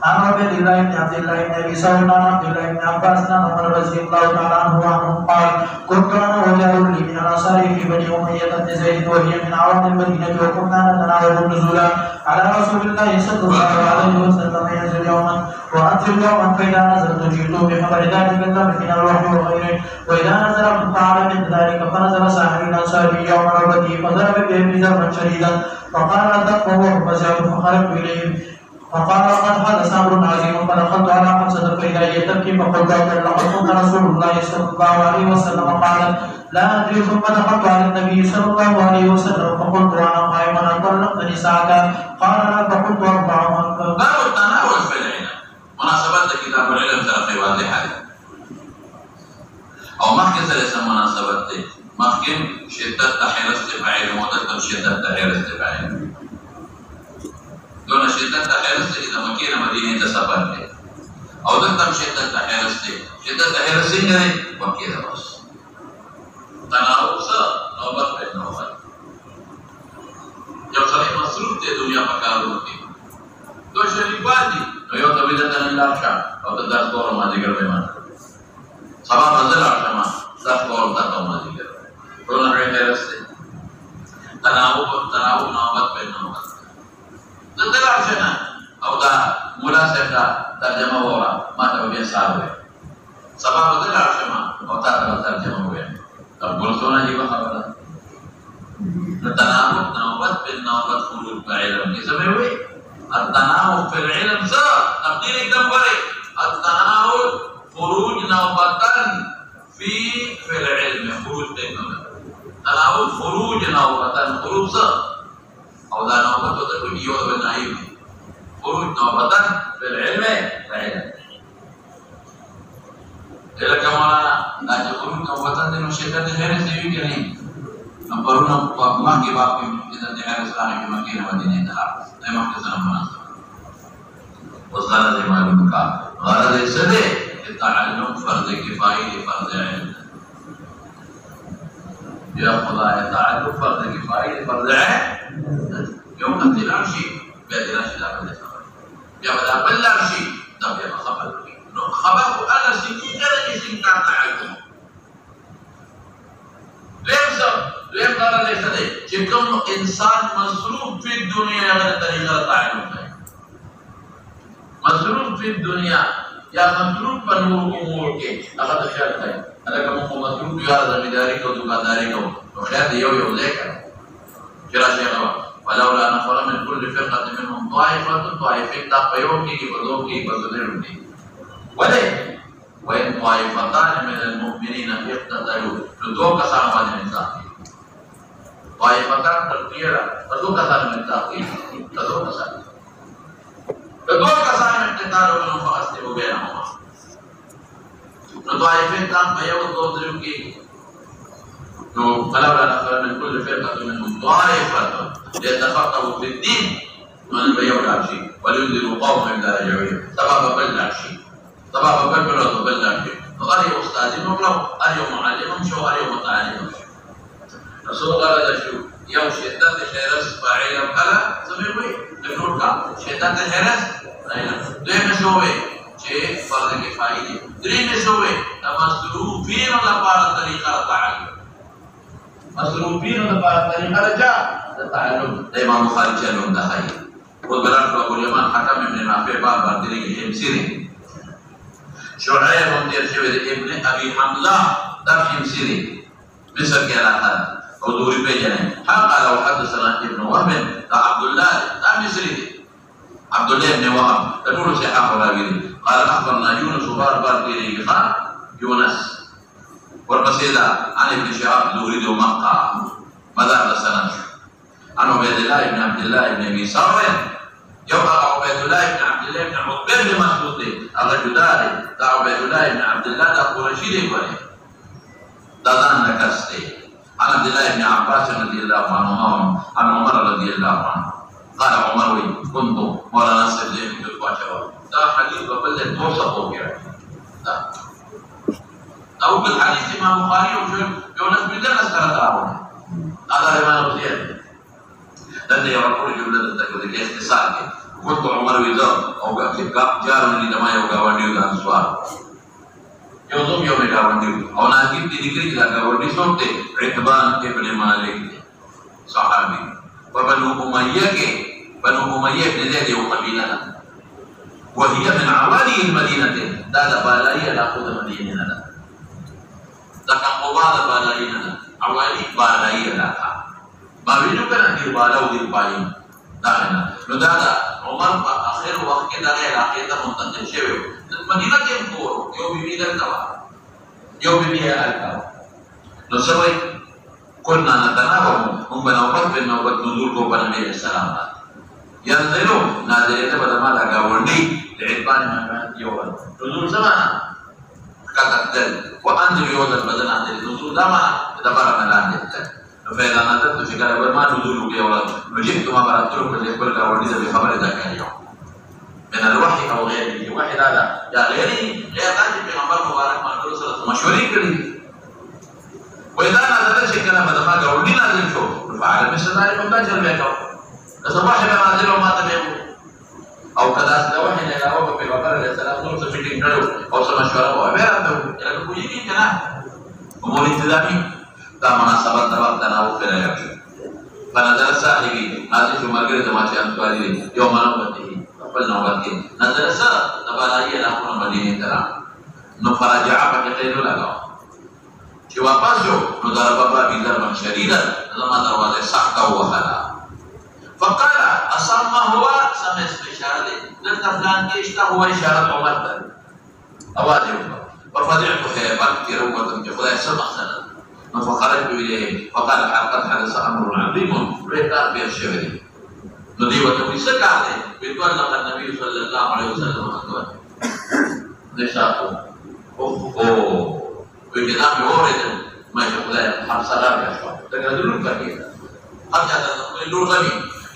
عن عبد الله بن عبد الله بن ابي سعود عن عبد الله بن عباس عن عمر رضي الله تعالى عنه قال كنت انا وجار لي من انصار في بني اميه بن زيد وهي من عوام المدينه وكنا نتناول النزول على رسول الله صلى الله عليه وسلم ينزل يوما وانزل يوما فاذا نزلت جئت بخبر ذلك من الوحي وغيره واذا نزل فعل من ذلك فنزل صاحب الانصاري يوما ربتي فضرب به ضربا شديدا فقال اتقوا فزعت فخرجت اليهم فقال قد حدث امر عظيم فدخلت على حفصه فاذا هي تبكي فقلت لقد كنت رسول الله صلى الله عليه وسلم قال لا ادري ثم دخلت على النبي صلى الله عليه وسلم فقلت انا قائم ان طلقت نساءك قال لا فقلت اربعهم باب التناول في العلم مناسبات كتاب العلم ترى واضحه او مخکې سره سم مناسبت دي مخکې شدت تحرير استفاعل مدت شدت تحرير استفاعل دون شدت تحرير استفاعل مکه مدینه ته سفر دي او دلته شدت تحرير استفاعل شدت تحرير څنګه دي مکه ده بس تناول سره نوبت په نوبت یو ځای مصروف دي دنیا په کارونو کې دو شریفان دي یو ته بدل نه لاشه او د درس کولو ماده ګرځي سبا نظر آشما دست کور تاتا ماضی کر رونا رہے رستے تناو نوبت پہ نوبت نظر آشنا او دا مولا صاحب دا ترجمہ ہورا ماتا بیا صاحب ہوئے سبا نظر آشما او تاتا ترجمہ ہوئے اب گل سونا جی بخوا بدا تناو نوبت پہ نوبت خلول پہ علم کی سمے ہوئے التناو پہ العلم سا تبدیل ایک دم برے التناو خروج نوبتن في العلم خروج تناول تناول خروج نوبتن خروج او دا نوبت تكون يوم بالنعيم خروج نوبتن في العلم لکه مولانا دا چې کوم وطن دی نو شیطان د غیر سوي کې نه پرونه په مکه باندې د هغه اسلامي په مکه نه مدینه ته د مکه سره مناسب اوس غرض یې معلوم کا غرض یې څه دی تعلم فرض کفایي فرض عین یا خدای تعلم فرض کفایي فرض عین یو کتلان شي بیا د راشي دا بل خبر بیا دا بل شي دا بیا خبر نو خبر انا سنين انا اسم كان تعلم دویم دارا لیسا دے کہ کم انسان مصروف فی الدنیا اگر طریقہ تعلم ہے مصروف فی الدنیا یا مصروف پر نور امور کے اگر خیال ہے اگر کم مصروف یار زمینداری کو دکانداری کو تو خیال دیو یو لے کر چرا شیخ ولولا نفر من كل فرقة منهم طائفة طائفة تقيوم کی بدو کی بدلر کی ولے وإن طائفتان من المؤمنين اقتتلوا فدو كسان من الانسان طائفتان ترقيرا فدو كسان من التاقيم فدو كسان من اقتتالوا منهم فأسلموا بينهما طائفتان فيو تودروا کی فلولا نفر من كل فرقة منهم طائفة ليتفقهوا في الدين من بيو العشي ولينذروا قوم إذا رجعوا سبب بالعشي طبعا بقبل ولا بقبل لكن أريو أستاذين ولا أريو معلمهم شو أريو متعلمهم رسول الله هذا شو يوم شيطان تشيرس فاعلا كلا سمعوا نقول كا شيطان تشيرس فاعلا ده مسوي شيء فرض كفاية دري مسوي مصروفين ولا بار طريقة التعلم مصروفين ولا بار طريقة التعلم ده إمام بخاری جلون ده هاي والبلاد أبو اليمان حكم من نافع باب طريقة همسيري شعيب مدير شويد ابن ابي حمزه تفهم سيري مصر کے علاقہ اور دوری پہ جانے قال وحدثنا ابن وهب عبد الله مصري عبد الله بن وهب تقول صحاح راوي قال اخبرنا يونس بار خان يونس والقصيدة عن ابن شهاب الزهري ومكة مدار السنة عن عبيد الله بن عبد الله بن ابي ثور يوقع عبيد الله بن عبد الله بن عتبة بن مسعود الرجداري دا عبيد الله بن عبد الله دا قرشي دي کوي دا ځان نکسته عن عبد الله بن عباس رضي الله عنهما عن عمر رضي الله عنه قال عمر وي كنت مولانا صاحب دې په واچو دا حدیث په بل توصف وکړه دا او په حدیث امام بخاری او یونس بن درس سره راوړل دا روایت وزیر دا یو راپور جوړه د دې اختصار کې كنت عمر ويزار او جارني لما يوغا ونديو دانسوار يوزوم يوم يوغا ونديو او ناجيب دي ذكر كذا وندي صوت عتبان ابن مالك صحابي وبنو أمية بن زيد يوم قبيلة وهي من عوالي المدينة دا بالاي لا خذ مدينة دا كان قبال بالاي عوالي بالاي لا ما بينو كان دي بالاو دي باين دانا نو دا عمر په اخر وخت کې دغه علاقې ته منتقل شوی د مدینه کې کور یو بیبي درته یو بیبي هلته نو سوي كنا نتناوب هم بنوبت بالنوبت نزول کو په نبی اسلام ينزلوا نازلته په دما دا غوړني د عبان یو نزول زمانہ کتل وانزل يوم البدن عند النزول دما دبر ملاندې فإذا نزلت شكرا ما نزول بي ولا وجدت ما براتلك لكل كواليس بخبر ذاك اليوم من الوحي أو غيره وحي هذا يا غيري غير قادم بغمبر مبارك ما نقول صلى مشورين كريم وإذا نزلت شكرا فدما قولي نازل شو فعل مثل ذلك وما جل بيكو لصباح ما نازل وما تبيعه أو كذا سلوحي لأنه وقف في الوقر عليه السلام نور سفيدين كريم أو سمشورة وعبيرة لكن كويني كنا أمور انتظامي دا مناسبت سبب تناوب کرے فنظر صاحبی نازل شو مرګره دماچې انتواري یو منوبته خپل نوبت کې نظر سره تبالای علاقو مدینه ترا نو فرجع فقيل لگا چې واپس شو نو ضرب بابي ضربا شديدا لما دروازه سخته وهلا فقال اصم هو سمع اشاره دلته فلان کې اشته هو اشاره عمر ته اواز وکړه ففزعت خيبر كروه چې خدای سبحانه وتعالى فخرجت إليه فقال قد حدث أمر عظيم ويقال به الشهري ندي وتوسك عليه بيتولى النبي صلى الله عليه وسلم نشاطه وكذا يورد ما يقول حفصة لا يشوى تقدرون كثيرا قد يقولون غني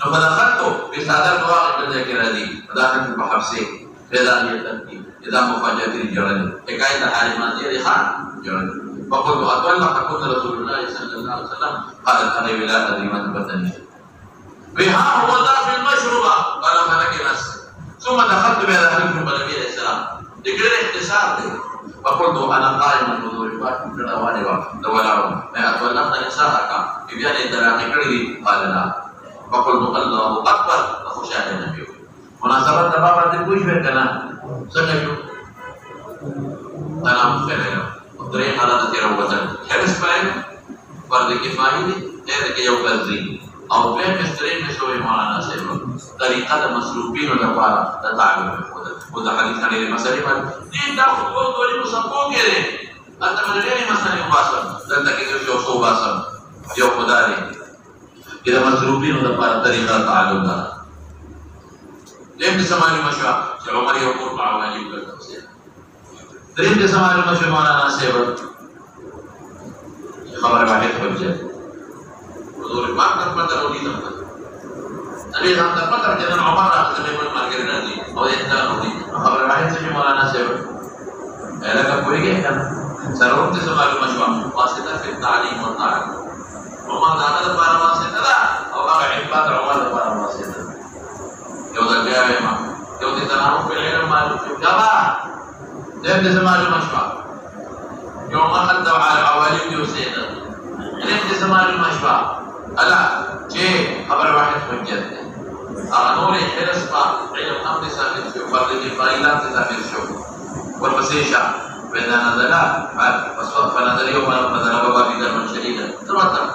لما دخلت بسادات واقع بالذكر هذه فدخلت بحفصه فإذا هي تبكي إذا مفاجأة الجرد حكاية الحالمان دي خان جرد فقلت أتولى فقلت رسول الله صلى الله عليه وسلم قال أنا بلا أدري ما تبتني بها هو ذا في المشروبة قال فلك نفس ثم دخلت بهذا النبي عليه السلام ذكر الاختصار دي فقلت انا قائم الحضور فاتم كدواني ودولاو ما اتولى نساءك بيان الدراقي كردي قال لا فقلت الله اكبر فخشى النبي مناسبة بابا تقول شو كنا سنجو انا مفكر طريق على تيرو وطن حرس باين فرض كفايه دي غير كيو قصدي او بين مسترين شوي مولانا صاحب طريقه المسلوبين والدوار تتعلم وده حديث عن المسالم دي تاخذ دوري مسبوق كده انت مدري مسالم مباشر ده كده شو صو باسم يو خداري كده مسلوبين والدوار طريقه تعلم ده لين بسمعني مشوا عمر يقول مع واجب التفسير لين بسمعني مشوا مولانا صاحب خبر واحد حجه حضور ما تقدر ودي تقدر أبي هم تقدر جنا عمر أخذ من ماركين هذه أو يهتم ودي خبر واحد سجى مولانا صاحب هذا كبوري كه سرور تسمع المشروع واسطة في التعليم والتعلم عمر دانا دبارة واسطة لا أو أنا عباد عمر دبارة واسطة يودا جاي ما يودي تناو في العلم ما جابا ده تسمع المشروع يوم أخذ على عوالم يوسيدا لين تسمع المشروع ألا شيء خبر واحد حجة أنوري حرس ما علم أمر سافر شو فرد الفائلات سافر شو والمسيشة بين نزل فصوت فنزل يوم نزل بابا في درب شديدا تبتر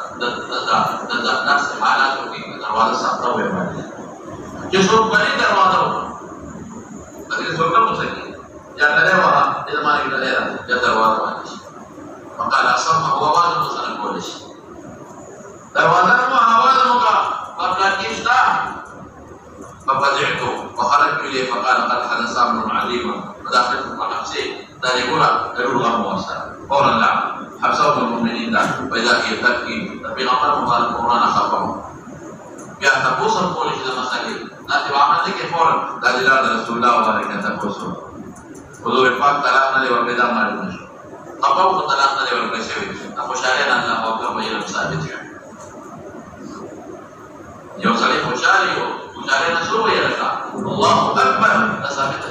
نفس حالات في دروازة سقطة ويمانية جسوم بني دروازة لكن سوكا مسكين يا كلامها إذا ما يقدر يا دروازة مانيش فقال أصلا هو واجب سنة كولش دروازة ما هوازنك قبل الإفتاح ففزعت وخرجت إليه فقال قد حدث أمر عظيم فدخلت حفصه ذلك يقول موسى فورا لا حفصه المؤمنين وإذا هي تبكي فبغمر قال القرآن خبره يا تبوس القول إذا مساكين ناتي بعملتك فورا ذلك رسول الله وبارك تبوسه حضور الفاق طلاقنا لي والبدا مالي نشو أبوه طلاقنا لي والبشوي أخوش علينا أن الله أكبر وإلى مسابت يوم صلي خوشالي نسوه يلقى الله أكبر نسابت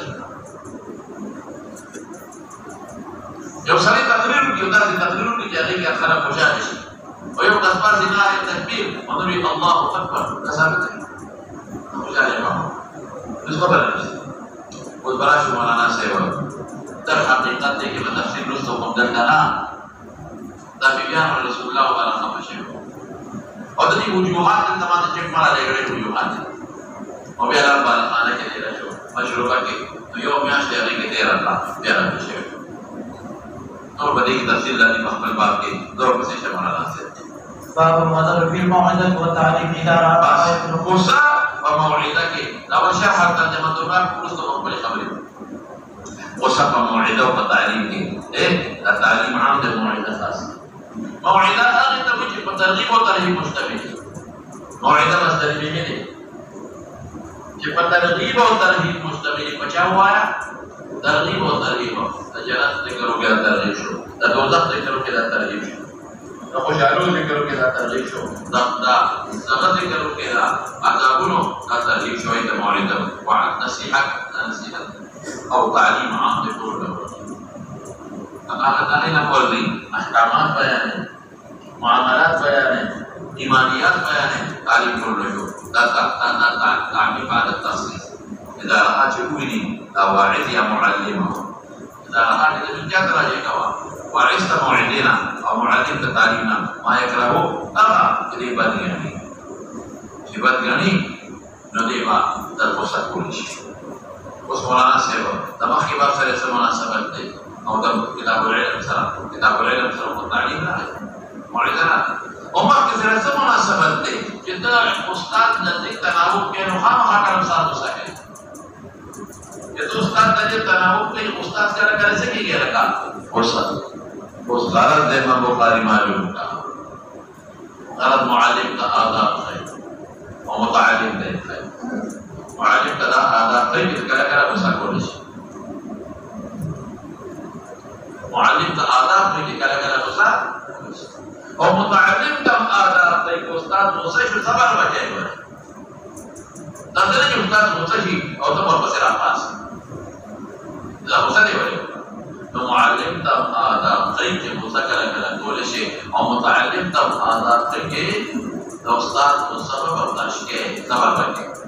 يوم صلي تقرير يوداد تقرير جاهي خلق خوشالي ويوم أسبار زنار التكبير ونري الله أكبر نسابت خوشالي معه نسخبر نفسي والبراش مولانا صاحب در حقیقت دیکھے میں تفسیر رستو قبدر کنا دا بیان رسول اللہ وعلا خبشے اور دنی وجوہات انتمات چک مرا لے گئے وجوہات اور بیالا بالا خانہ کے دیرہ شو مشروع کے تو یوم یاش دیرے کے دیرہ اللہ بیالا بشے اور بدی کی تفسیر لاتی محمد باب کے دور پسی شمارا ناسے باب المدر فی الموعدت والتعلیم ادارہ قصہ اور موعدہ کے اول شاہ ترجمہ دوران رستو مقبل خبری وصف موعده وتعليم ايه التعليم عام ده موعده خاصه موعده هذه تمشي بترغيب وترهيب مشتمل موعده مصدر بيمني چې په ترغيب او ترهيب مشتمل بچا وایا ترغيب او ترهيب تجارت ذکر وکړه ترغيب شو د دوزخ ذکر وکړه ترغيب شو د خوشالو ذکر وکړه ترغيب شو دا زغت ذکر وکړه عذابونو دا ترغيب شوی د موعده وعد نصيحت او تعلیم عام دے طور لگو اقاقت آئینہ فرضی احکامات بیانے معاملات بیانے ایمانیات بیانے تعلیم طور لگو تعلیم بعد التصریح اذا رہا چکوینی دا واعد یا معلمہ اذا رہا چکوینی کیا تراجے کوا واعست معدینا او معلم تا تعلیمنا ما یکرہو اغا جدی بدگانی چی بدگانی ندیبا در قصد کولش اس مولانا صاحب تمام کی بات سے مناسبت ہے اور کتاب العلم سره تعلیم ہے موعظہ عمر کے سره سے مناسبت ہے کہ دا استاد نزدیک تناوب کے نو خام خاطر ساتھ ہو سکے یہ تو استاد استاد ته تناوب کوي استاد کله کله څه کیږي لکه استاد اوس غرض د امام بخاری معلوم کا غرض معلم ته آداب دی او متعلم دی معلم ته دا آداب دی چې کله کله وسه کول شي معلم ته آداب دی چې کله کله وسه او متعلم ته آداب دی چې استاد وسه شو صبر وکړي دا څنګه چې استاد وسه شي او ته ورپسې راپاس لا وسه دی وایي نو معلم ته آداب دی چې وسه کله کله کول شي او متعلم ته آداب دی چې استاد مصطفی برداشت کې صبر وکړي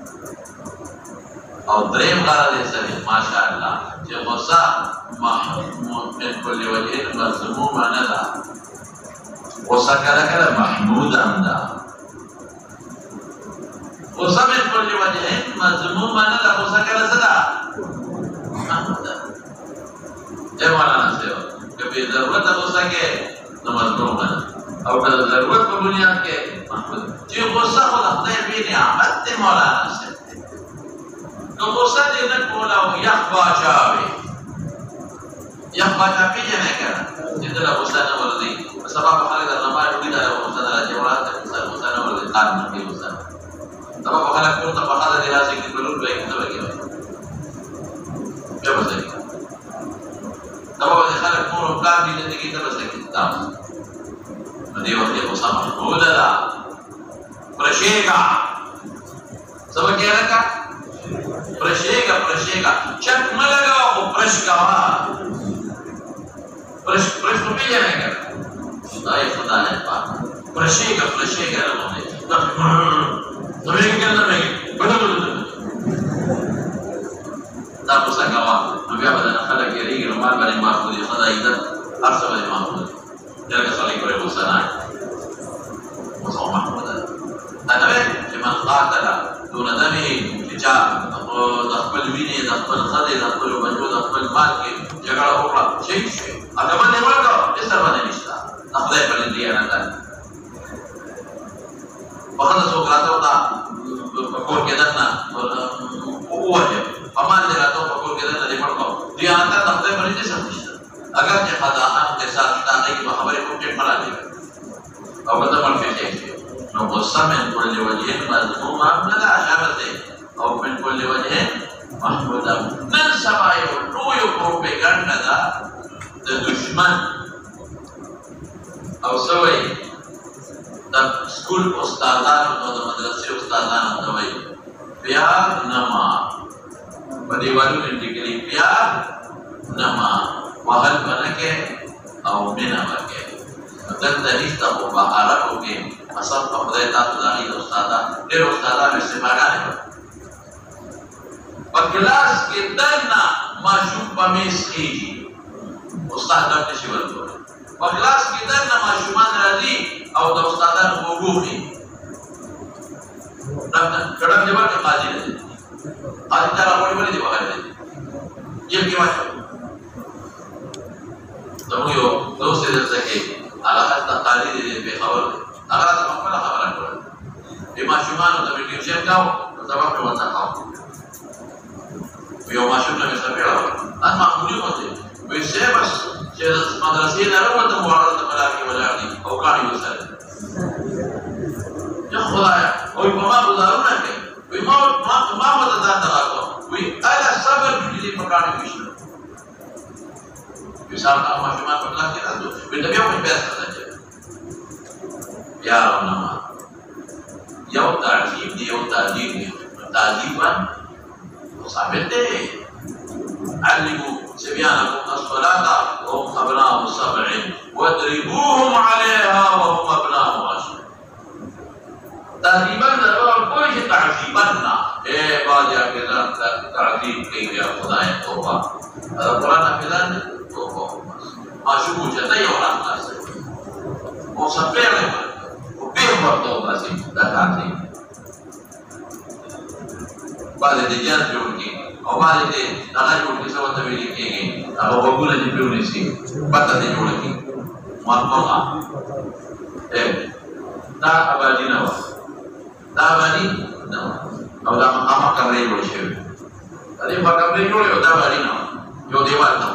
او دریم غرض یې سره ماشاءالله چې غصه محمود من کل وجه مذمومه نه ده غصه کله کله محمود هم ده غصه من کل وجه مذمومه نه ده غصه کله څه ده محمود ده ای مولانا صاحب که بې ضرورته غصه کې نو مذمومه ده او که د ضرورت په بنیاد کې محمود چې غصه خو د خدای بې نعمت دی مولانا صاحب نو غصه دې نه کوله او یخ باچا وي یخ باچا پېژنې که نه چې دله غصه نه ورځي سبا به خلک درنه ما ډوډۍ دله غصه نه راځي وړاندې غصه نه ورځي قار نه کوي غصه سبا به خلک کور ته په ښځه دې راشي چې بلور به یې څه به کوي بیا به څه کوي سبا به خلک مور او پلار دې ته کوي ته به څه کوي دا نو دې وخت یې غصه محموده ده پرشېږه څه به کوې لکه پرشېږه چک مه لګوه خو پرش کوه پرش خو پېژنې که نه خدای پاک پرشېږه نه غوندې نمېږي که نه نمېږي دا غوسه کوه نو بیا به درنه خلک یېرېږي نو مال به دې محفوظ وي ښه د عزت هر څه به دې محفوظ وي لکه سړی پرې غوسه نه غوسه خو محموده ده دا نه وی چې من قاتل دون دمه چې چا د خپل وینې د خپل ښځې د خپلو بچو د خپل مال کې جګړه وکړه شهید شوې هغه باندې مړ کړه هېڅ درباندې نشته د خدای په لیدلي نه ده په ښځه څوک راته وته په کور کې دننه ووژه په مال دې راته په کور کې دننه دې مړ کړه دیانت د خدای په لیدلي سم نشته اگر چې خداخان قصاص شته هغې کې به خبرې کوم ټیټ مه راځي او که ته مړ شې شهید شوې نو غصه من کل وجه مذمومه نه ده اشاره دی او من کل وجه محموده نن سبا یو لویه پروپیګنډه ده د دشمن او څه وایي د سکول استادانو او د مدرسې استادانو ته وایي پیار نه مار په دیوالونو یې لیکلي پیار نه مار وهل به نه کې او مینه به کې دلته نشته خو په عربو کې قسم په خدای تاسو د هغې د استادان ډېر استادان استفاګانې وکړي په کلاس کې دننه ماشوم په میز خېږي استاد ډک نشي ورکولی په کلاس کې دننه ماشومان راځي او د استادانو اوږو خېږي ګډم جواب کې قاضي نه دی قاضي ته راغونې ولې دې وهلی دی جیب کې واچوه زموږ یو دوست یې درته کوي هغه هلته قاضي دی پېښور دی هغه راته په خپله خبره کوله دې ماشومانو ته مې ټیوشن کاوه نو سبق مې ورته کاوه یو ماشوم ته مې څپېړه وکړه دا معمولي غوندې وایي صاحب چې مدرسې نه راووتم واړه ته په لار کې ولاړ دي او کاڼي ورسره یا خدایه وایي په ما ګزارونه کوي وایي ما ورته ځان دغه کړه وایي اله صبر چې دې په کاڼي وشنه وایي صاحب هغه ماشومان په کلاس کې راځو وایي ته بیا وایي بیا سره ځه پیار او نه مار یو تعجیب دی یو تعجیب دی تعجیبا ثابت دی علموا صبيانكم الصلاة وهم أبناء 7 واضربوهم عليها وهم أبناء 10 تعجیبا ضرور کوئی شي تعجیبا نه بعض حافظان تعجیب کوي یا خدای توبه دا قرآن حافظان توبه معشوق جدا یو راخلاص او سپېړې بیر ورته وباسي دا تعظیم بعضې د جاز جوړ کړي او بعضې د هغه جوړ کړي څه ورته ویلې کېږي هغه غوږونه چې پرې ونیسي پته دې جوړه کړي مرمغه دا ابادي نه وه دا ابادي نه وه او دا مخامخ کمرې جوړې شوې دې په کمرې جوړې او دا باندې نه یو دیوال ته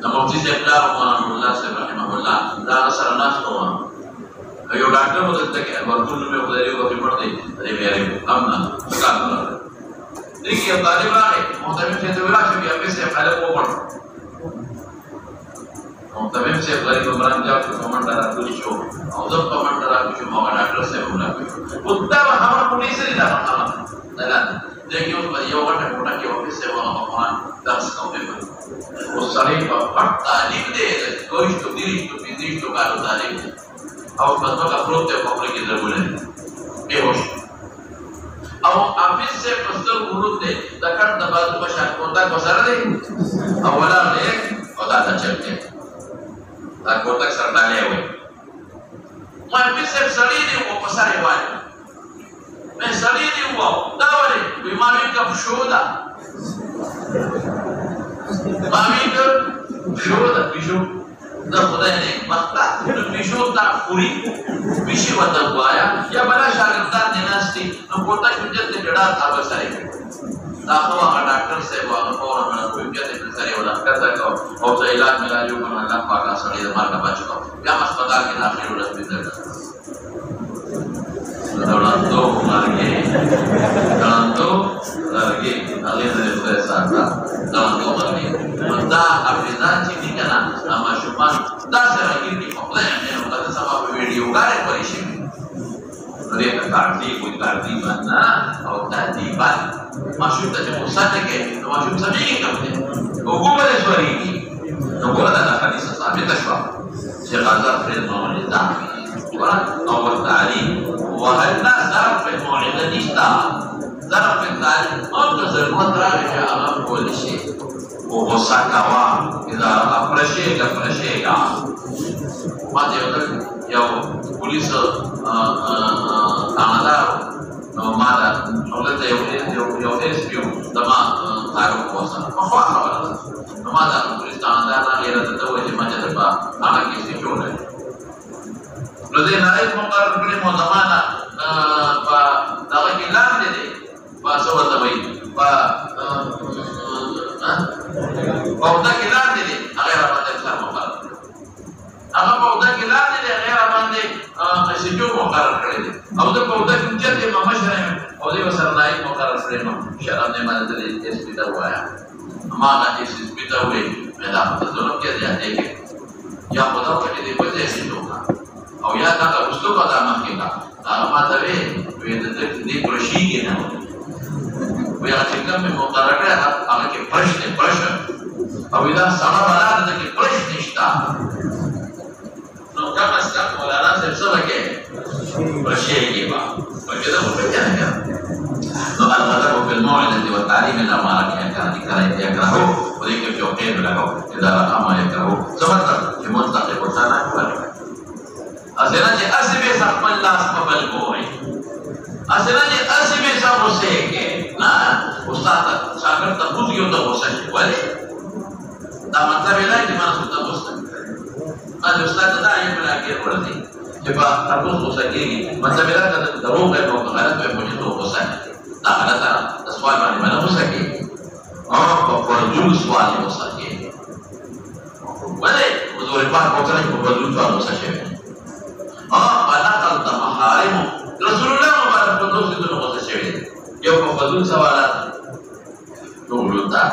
د مفتي صاحب پلار مولانا الله صاحب رحمه الله دا سره ناستو یو ډاکټر مو دلته کې ورکول مې خدای یو په پړ دی دې بیارې هم نه کار نه دې کې طالب راغی مهتمم چې ته ولاړ شو بیا به څه خلک وپړ مهتمم چې غریب عمران جاب کمانډر راځي شو او د کمانډر راځي شو ما ډاکټر صاحب ولاړ او دا هغه پولیس لري دا دا دې یو یو غټه کوټه کې او څه واه افغان درس کوي او سړی په پټ تعلیم دی کوئی تو دې تو دې تو کارو تعلیم او په هغه پروت په خپل کې درولې به هوش او افیس سے پستر ورود دے دکړ د بازو په شان کوټه کو سره دی او ولا دې او دا چلته دا کوټه سره ډالې وي ما افیس سے سړی دی او په سره وای مې سړی دی او دا ولې بیماری کا شودا مامي کا شودا بيشو دا خدای دې مخته نو بيشو تا پوری بيشي وته وایا یا بلا شاګردان دي ناشتي نو کوټه کې دې ډډا تاسو سره دا خو هغه ډاکټر صاحب هغه فورا مې کوی بیا دې سره ولا کړه او څه علاج ملاجو کوم الله پاک سره دې مارګه بچو بیا هسپتال کې داخل ولر دې دولانتو مارګه دولانتو لرګي هغه دې په ساته دولانتو مارګه دا حافظان چې دي کنه اما شومان دا سره کې په خپل نه په سبب ویډیو غاره کوي شي دې ته تعذيب او تعذيب نه او تعذيب ماشوم ته مصادقه کې ماشوم سمېږي کوي او کومه سوري نو ګوره دا حدیث ثابت شو چې غزا پر موعظه او تعلیم وهل ضرب في الموعظه نشتا ضرب في التعليم او ضرورت راغی هغه کول شي او غصه کوا اذا افرشيگا ما دې یو پولیس تانادار نو ما دا ولته یو ایس پیو دما کارو کوسه په خوا نو ما دا پولیس تانادار نه غیر ته وایي ما چې په هغه کې څه جوړه نو دې نائب مقرر کړی مو زمانہ په دغه کې لاندې دي پاسو ورته وایي په دا کې لاندې دي هغه را باندې سره مقرر هغه په دا کې لاندې دي هغه را باندې سجو مقرر کړی دي او دا په دا کې چې ما مشره او دې سره نائب مقرر کړی نو شرم نه ماده دې اس پی دا وایا ما دا اس پی دا وې مې دا په ټول کې دی یا په دا کې دې په دې شي او یا دا رسول په دا مخکې دا هغه ماته وې دې پرشي کې نه وی هغه چې کوم مقرر کړی هغه کې پرشن او دا سره ولاړ ده کې پرش نشته نو کم از کم مولانا صاحب سره کې پرشيږي با پکې دا په ځای نه نو الغرض په الموعظه والتعليم الامانه کې کار دي کوي یکرهو او دې کې یو کې بلګو دا امر یکرهو زمته چې متقي وځانه کوي ازنه چې اسبه خپل لاس په بل کوي ازنه چې اسبه سم وسه کې نه استاد شاګرد ته پوښتنه یو ته وسه وایي دا مطلب نه دی چې مانه ته وسه دا استاد دا یې بل کې ورته چې په تاسو وسه کې مطلب نه دا دروغ ہے او غلط ہے مجھے تو وسه دا غلط ہے سوال باندې مانه وسه کې او په ورجو سوال وسه کې ولې حضور پاک کوتره په ورجو سوال وسه کې نقل د محارم رسول الله مبارک په دوه څه وسه شوی یو په فضل سوالات ټول تا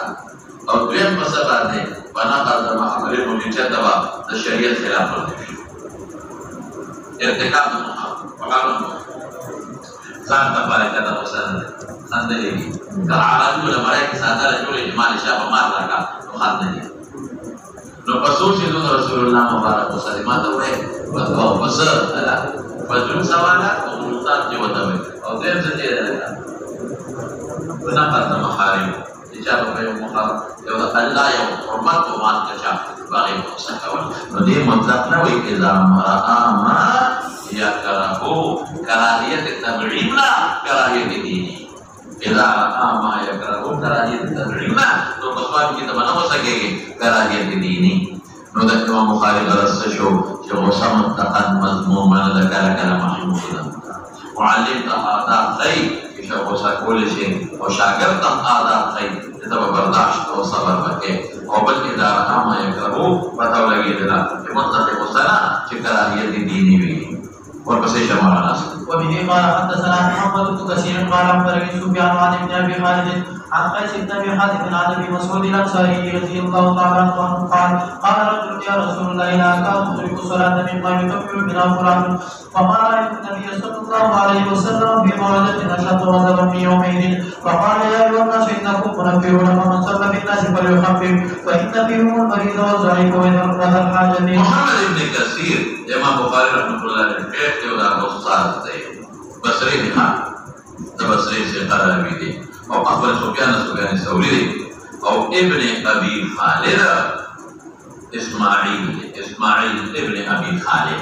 او دویم په سبا ده نقل د محارم چې دا د شریعت خلاف ورته ارتکاب د محارم ځان ته پاره کړه وسه خندلې کله علاج له ملائکه ساده جوړې جمال شابه مار راکا خندلې نو پسو چې رسول الله مبارک وسه ما ته وې او بس لا فجر سوالات او ملتات جو وتوي او دیم څه دي نقل د محارم اجازه په محارم یو الله یو حرمت او مان کچا باغې وسکول نو دې مطلب نه وي چې دا ما یا کرهو کراهیت تبعیم نه کراهیت دینی اذا ما یا کرهو کراهیت تبعیم نه نو په سوال کې ته نه وسکېږي کراهیت دینی نو د امام بخاری درس شو چې غصه متقن مضمون باندې کله کله محمود ده معلم ته دا خی غوسه کولی شي او شاګرد هم آداب ښایي چې ته به برداشت او صبر وکړې او بلکې دا عامه یکرهو پته ولګېدله چې مطلق غوسه نه چې کراهیت دیني وي. ورپسې شه مولانا صاحب. وبه قال حدثنا محمد بن كثير قال أخبرني سفيان عن ابن أبي خالد عن قيس بن أبي حاتم عن أبي مسعود الأنصاري رضي الله تعالى عنه قال رجل يا رسول الله لا أكاد أدرك الصلاة مما يكبر بنا فلان فما رأيت النبي صلى الله عليه وسلم في موعظة أشد غضبا من يومئذ فقال يا أيها الناس إنكم منفرون فمن صلى بالناس فليخفف فإن فيهم المريض والضعيف وإذا الحاجة. محمد بن كثير امام بخاری رحمۃ اللہ علیہ کہتے ہو آپ استاد تھے بصری نے ہاں بصری سے قرار بھی دے اور اخبر سفیان ثوری دے اور ابن ابی خالد اسماعیل ابن ابی خالد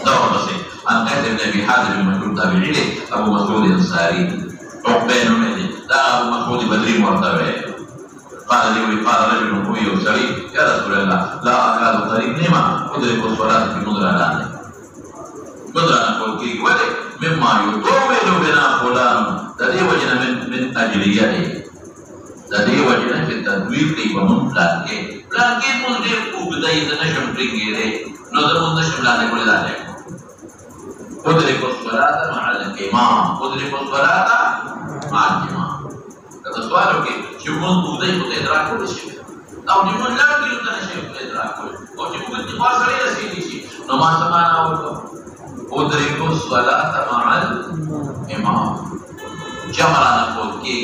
دور بسے عن قيس بن ابي حاتم المشهور تابعی دے ابو مسعود الانصاری عقبین میں دے دا ابو مسعود بدری مرتبہ قال لي قال رجل قوي وسريع يا رسول الله لا أكاد قريب نما أدرك الصلاة في مدرنا قول كي ولي مما يطول بنا فلان تدي وجنا من أجليته تدي وجنا في التدوير لي ومن لكن مدرك بداية نشم برينجيري نظر نشم لانے کو لانے أدرك الصلاة مع الإمام kata suara ke cuma budai budai terakul sih tahu di mana lagi kita nasi budai terakul oh di mana di pasar ini sih nama sama nama udriku salat ma'al imam jamaran aku ki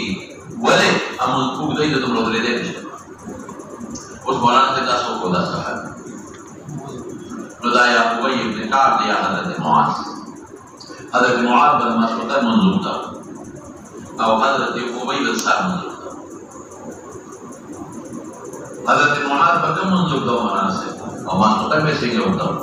boleh amun budai itu belum boleh deh us Moulana kita suku dah sahab nudaya Ubay bin Ka'ab dia Hazrat Mu'adz bermaksudkan menunjuk أو حضرت أبي بن صاحب حضرت معاذ بكم منذ دوما ناسه وما تقدم بسيجي وتم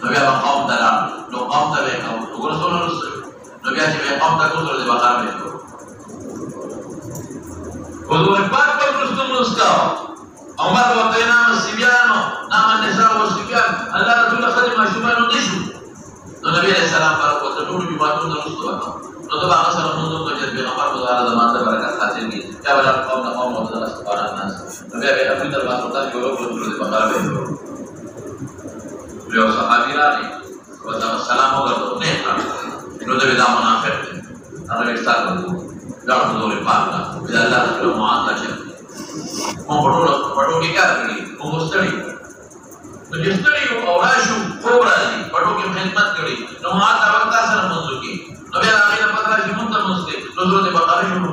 Nabi apa kaum dalam, no kaum tabe kaum, ukur solo rusul. Nabi aja be kaum tak usul di bakar itu. Udur empat kali rusul muskau. Umar waktu nama Sibiano, nama Nisa was Sibian. Allah Rasulullah kali masyuman unishu. Nabi Alaihi Salam baru waktu dulu di batu rusul. Nabi bahasa salam mundur kerja di kamar mudara zaman terbarat hasil ni. Ya benar kaum nak kaum mudara sekarang nas. Nabi Abu termasuk tadi kalau rusul di bakar itu. beliau sahabi lari wassalamu alaikum nekra itu dari zaman munafik karena kita tahu dalam dua lembaga bila Allah sudah mengatakan mau kita ini mau mustari orang itu kobrali perlu kita khidmat kiri nama Allah taala menunjuki nabi Allah yang pada jimun termuslim nuzul di bakar itu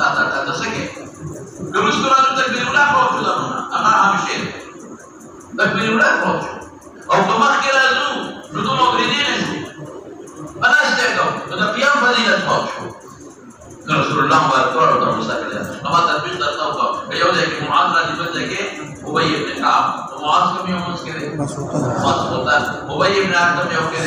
tata sake terus Quran takbir ulah kau dalam ana hamshin takbir ulah kau atau kemakira itu mau berdiri mana setiap kau qiyam fadilat kau Rasulullah berkata dalam musafir nama takbir tahu kau beliau dari muadzah dibaca ke Ubay bin Ka'ab muadzah kami umum sekali masukkan Ubay bin Ka'ab kami okey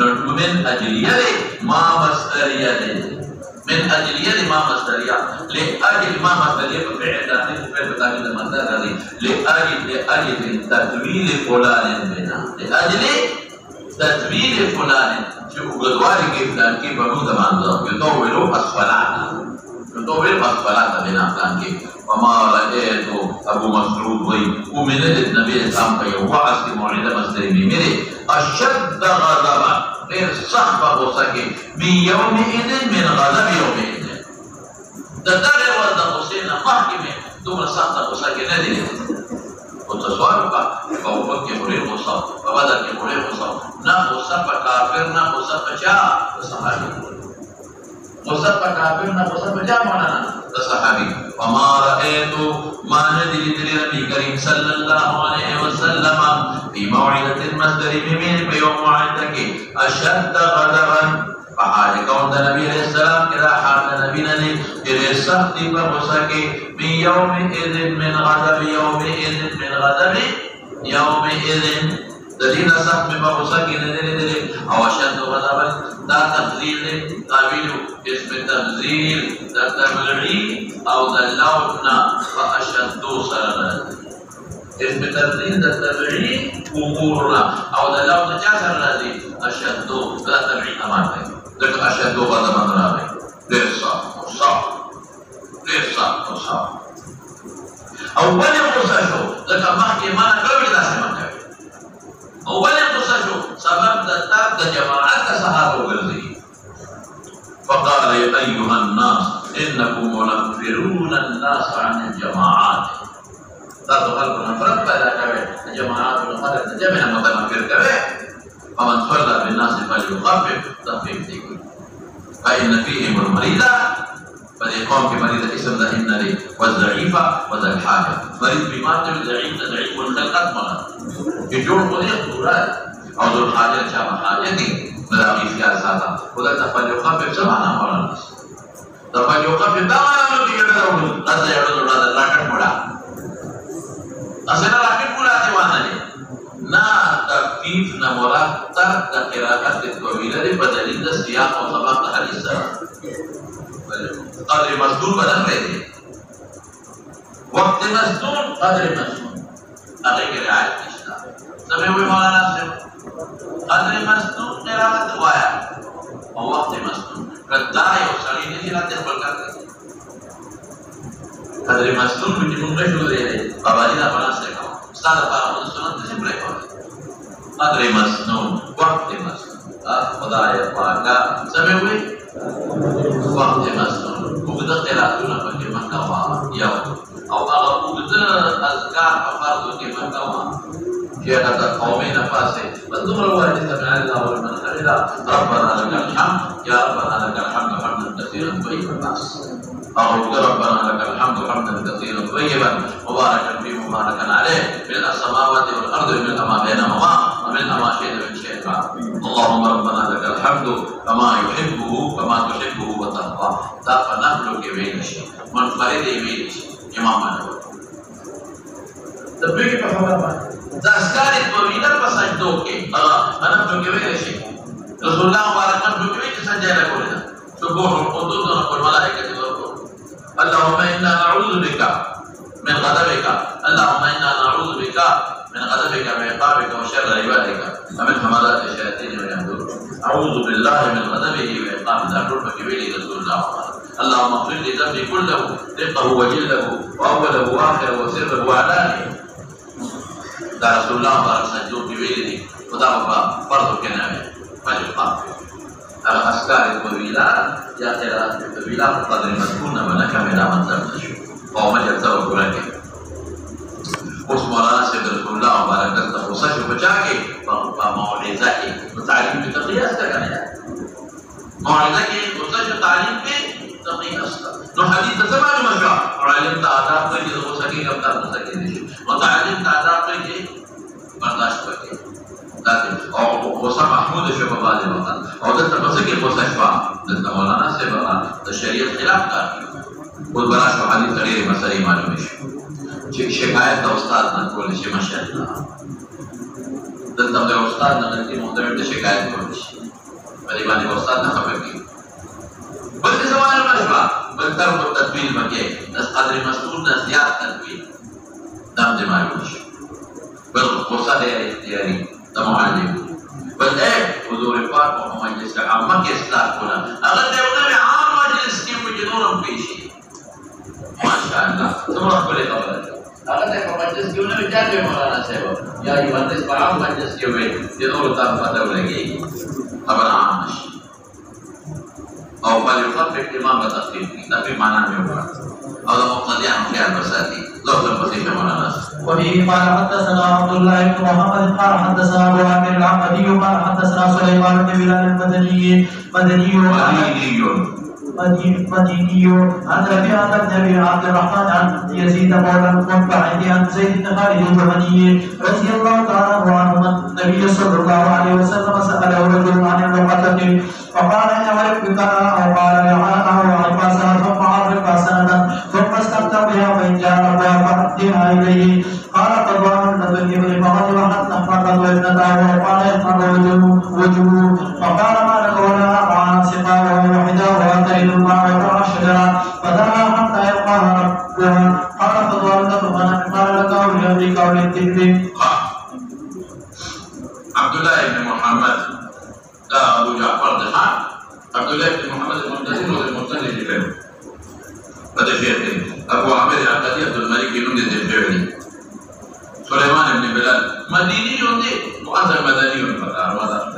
من أجلية ما مصدرية من أجلية ما مصدرية لأجل ما مصدرية ففعل ذاتي ففعل بتاعي مطلب راځي لأجل تطویل فلان بنا لأجل تطویل فلان چې وګدوالي کې فلان کې بنو د باندې یطول الصلاة بنا فلان کې وما رأيت ابو مسعود وی ومن النبي اسلام په یو وعظ کې موعظه مصدری میره اشد غضبا غیر صحبه غصه کې من يومئذ من غضب يومئذ د دغه ورځ د غصې نه مخکې مې دومره سخته غصه کې نه دي او تصور وکړه په وخت کې مړې غصه په بدل کې مړې غصه نه غصه په کافر نه غصه په چا په صحابي غصه په کافر نه غصه په چا مولانا د صحابي وما رأيت ما ندري نبي كريم صلى الله عليه وسلم في موعظة المصدر من بيوم موعظة أشد غضبا فحال كون النبي عليه السلام كذا حال النبي نبي إلى سخط بغصة من يومئذ من غضب يومئذ من غضب يومئذ دلیل سخت میں بغصہ کی ندرے او اشد غضبا دا تفضیل قابل اسم تفضیل دا تبلغی او دا لونا فاشد سرنا اسم تفضیل دا تبلغی امورنا او دا لونا چا سرنا دی اشد دا تبعی امان ہے لیکن اشد غضبا رابع دیر صاحب اولی غصہ شو لیکن محکی مانا کبھی دا سے من کرے اولی غصہ شو سبب دا تاب دا جماعت کا صحابہ وگرزی فقال ایوہ الناس انکم منفرون الناس عن الجماعات تاسو خلق نفرت پیدا کرے جماعات ونفرت جمعنا متنفر کرے فمن صلى بالناس فليخفف تخفيف دیکھو فإن فيهم المريضة فدي قوم کی مریض اسم دا ہن لے والضعیفہ وذا الحاجہ مریض بیمار جو ضعیف ضعیف والخلقت منا کہ جوڑ کو دیکھ پورا ہے اور ذو الحاجہ چاہا حاجہ دی مداقی خیال ساتا خدا تفجوقہ پہ سمانا مولانا تفجوقہ پہ دامانا لو کہ یڑا رو قد یڑا رو راکٹ مڑا اصلا راکٹ مڑا دیوانا لے نا تکیف نا مراد ترک دا قراءت طویلہ دے بدلیل دا سیاق و سباق دا حدیث سرا قدر مصدور بدل رہے تھے وقت مصدور قدر مصدور اگر کے رعایت کشتا سمیں ہوئے مولانا سے قدر مصدور قراءت ہوایا اور وقت مصدور قدائی اور سڑینے کی رات اخبر کرتے قدر مصدور بھی جنگے شو دے رہے باباجی دا بنا سے کہا استاد پارا مدد سنت سے برے پڑے قدر مصدور وقت مصدور خدای پاکا سمیں ہوئے وقت مصنون وقت قراتون پاکی مکوا یو او اغا وقت اذکار پفاردو کی مکوا کہ اگر قومین پاسے بندو مرواری سمع اللہ والمن حمدہ ربنا لك الحمد یا ربنا لك الحمد حمدا كثيرا طيبا الناس أعوذ ربنا لك الحمد حمدا كثيرا طيبا مباركا فيه مباركا عليه ملء السماوات والأرض وملء ما بينهما وملء ما شئت من شيء بعد اللهم ربنا لك الحمد كما يحبه كما تحبه وترضى ذاك نحن كبير شيء منفرد بير إمامنا تبيك بحضر دستار الطويلة فسجدوك أنا كبير شيء رسول الله مبارك نحن كبير سجد لكلنا سبوح القدوس ونقول ملائكة اللهم إنا نعوذ بك من غضبك اللهم إنا نعوذ بك من غضبك وعقابك وشر عبادك ومن حملات الشياطين ويحضرون أعوذ بالله من غضبه وعقابه أقول فكبيري رسول الله اللهم اغفر لي ذنبي كله دقه وجله وأوله وآخره وسره وعلانه دا رسول الله بارك سجدوا كبيري ودا فرض كنامه فالعقاب الأذكار الطويلة يا قراءة الطويلة بقدر مذكور ولك من منزل تشوف قوم جلسة وقرآن اس مولانا سے رسول اللہ مبارک کا تخصص شو بچا کے موعظہ کی تعلیم کی تقیاس کا کرنا ہے موعظہ کی تخصص شو تعلیم کی تقیاس کا نو حدیث سماج مشروع اور علم تعداد کو جو ہو سکے کم تر ہو سکے اور تعلیم تعداد کو یہ برداشت کرے اور غصہ محمود شو ببالي وقت اور دلتا مسکر غصہ شوا دلتا مولانا سے بقى شریعت خلاف کار والبرا شو حدیث غیر مسئلہ معلوم شو شکایت دا استاد نہ کول شي ماشاءالله دلته د استاد نه غلطي مونږ ته شکایت کول شي بلې باندې استاد نه خبر کی بلکې سوال مشوا بل تر په تدوین باندې د قدر مسئول نه زیات تدوین دم دې معلوم شي بل غصه دی اختیاري د معلم بل حضور پاک په مجلس عامه کې اصلاح کوله هغه د یو نوي عام مجلس کې په جنور هم پیش شي ماشاءالله څومره ښکلې خبره ده هغه د مجلس کې نوي چارې مولانا صاحب یا یو مجلس په عام مجلس کې وي د نور ته پته ولګي خبره عام شي او بل يخفف امام بتخفيف تخفيف معناه يوقع او مقتضي عن خيار بساتي ضرب البسيط مولانا وفيه قال حدثنا عبد الله بن محمد قال حدثنا ابو عامر العقدي قال حدثنا سليمان بن بلال المدني عن ربيعة بن ابي عبد الرحمن عن يزيد مولى المنبعث عن زيد بن خالد الجهني رضي الله تعالى عنه النبي صلى الله عليه وسلم سأله رجل عن المقتل فقال ان وربك او قال لعانه وعباسها ثم عرف سندا ثم استمتع بها وان جاء ربها فأدها اليه قال قد وهبت بالابن فغضب حتى احمقت وابنته وقال يحمر وجهه فقال ما لك ولا أرعى سقاها وحدها وأتيت الماء وقع الشجرة فدعا حتى يلقاها ربها قال قد وهبت فمن قال لك ولأبيك وللطفل عبد الله بن محمد لا ابو جعفر دحان عبد الله بن محمد المنتظر والمرتضي الجبل هذا شيء ابو عامر العقدي عبد الملك بن الدفاعي سليمان بن بلال مديني يوندي مؤثر مدني فتار وهذا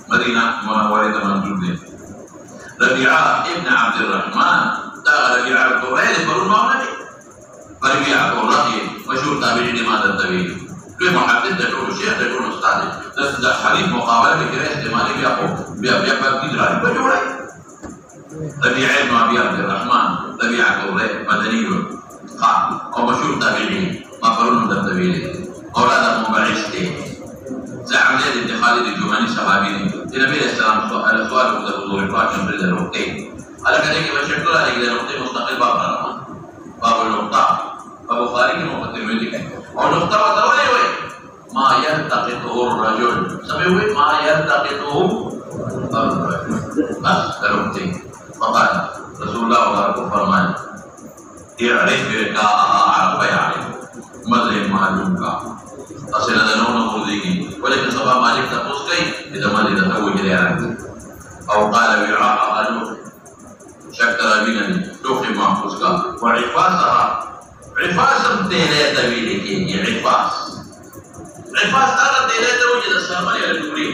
مدينه منوره منصور دي ربيعه ابن عبد الرحمن دا ربيعه القريش فرون مولدي ربيعه القريش مشهور تابعي لماذا الطويل کوئی محدث د ټولو شیخ د ټولو استاد د حدیث مقابله کې کړه استعمالي بیا په دې راځي په جوړه ربيعه بن ابي عبد الرحمن ربيعه القريش مدني او مشهور تابعي مقرون د طويل اولاد مبعث دي زعم بن خالد الجهني صحابي دي نبی اسلام سوال د حضور پاک امر د نقطه على كده کې بشکل علی د نقطه مستقل باب راغله باب النقطه بخاری کې مقدمه لیکي او نقطه وتولې وي ما يلتقطه الرجل سمې وي ما يلتقطه الرجل بس درته فقال رسول الله وبارك فرمایا اعرف کا عرب يعرف مذهب معلوم کا اصل د نو خوځيږي ولیکن سبا مالک تاسو کوي د مالک د توجه لري او قال وعاء قالوا شكر بنا توفي محفوظ کا وعفاسها عفاسم تیرے طویلے کی یہ عفاس هذا تیرے توجه د سامنے لوري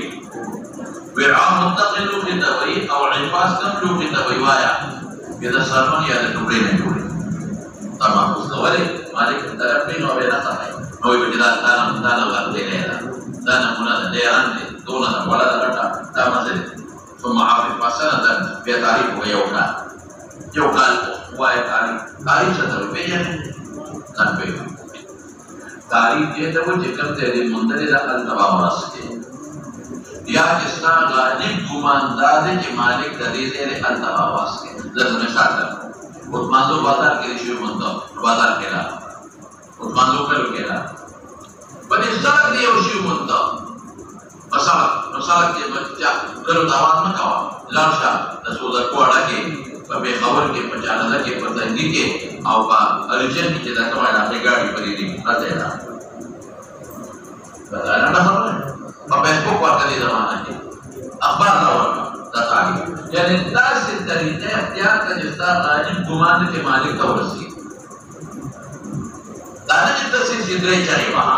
وعاء متقل في توي او عفاس کم لو في توي وایا اذا سامنے یا لوري نه جوړي تمام وسوله مالک طرفین او بنا صحیح نو بجدا دانا ورته نه دانا مونږ نه اندې دونه ولا دا مسله ثم عرف فسنه بیا تعریف یو کال وای تعریف څه ته پیژنه تنبيه تعریف دې ته و چې کوم ته دې منتظر التبا ورسته یا چې څنګه غالب ګماندار چې مالک د دې سره التبا واسطه زه مثال اتمانزئی بازار کې شی مونږ بازار کې را اتمانزئی کلو کې را په دې سره دې یو شی مونږ مثلا چې بچا کلو داوات نه کاوه لاړشه د سودا کوړه کې په خبر کې په چارسدہ کې په تنګي کې او په الجن کې دا کومه راځي ګاډي په دې راځي دا نه خبره په فیسبوک ورته زمانہ کې اخبار راوړل دا تعریف یعنی تاسو طریقې اختیار کړئ چې غالب ګمان کې مالک ته ورسي دا نه چې تاسو یې درې چاري واه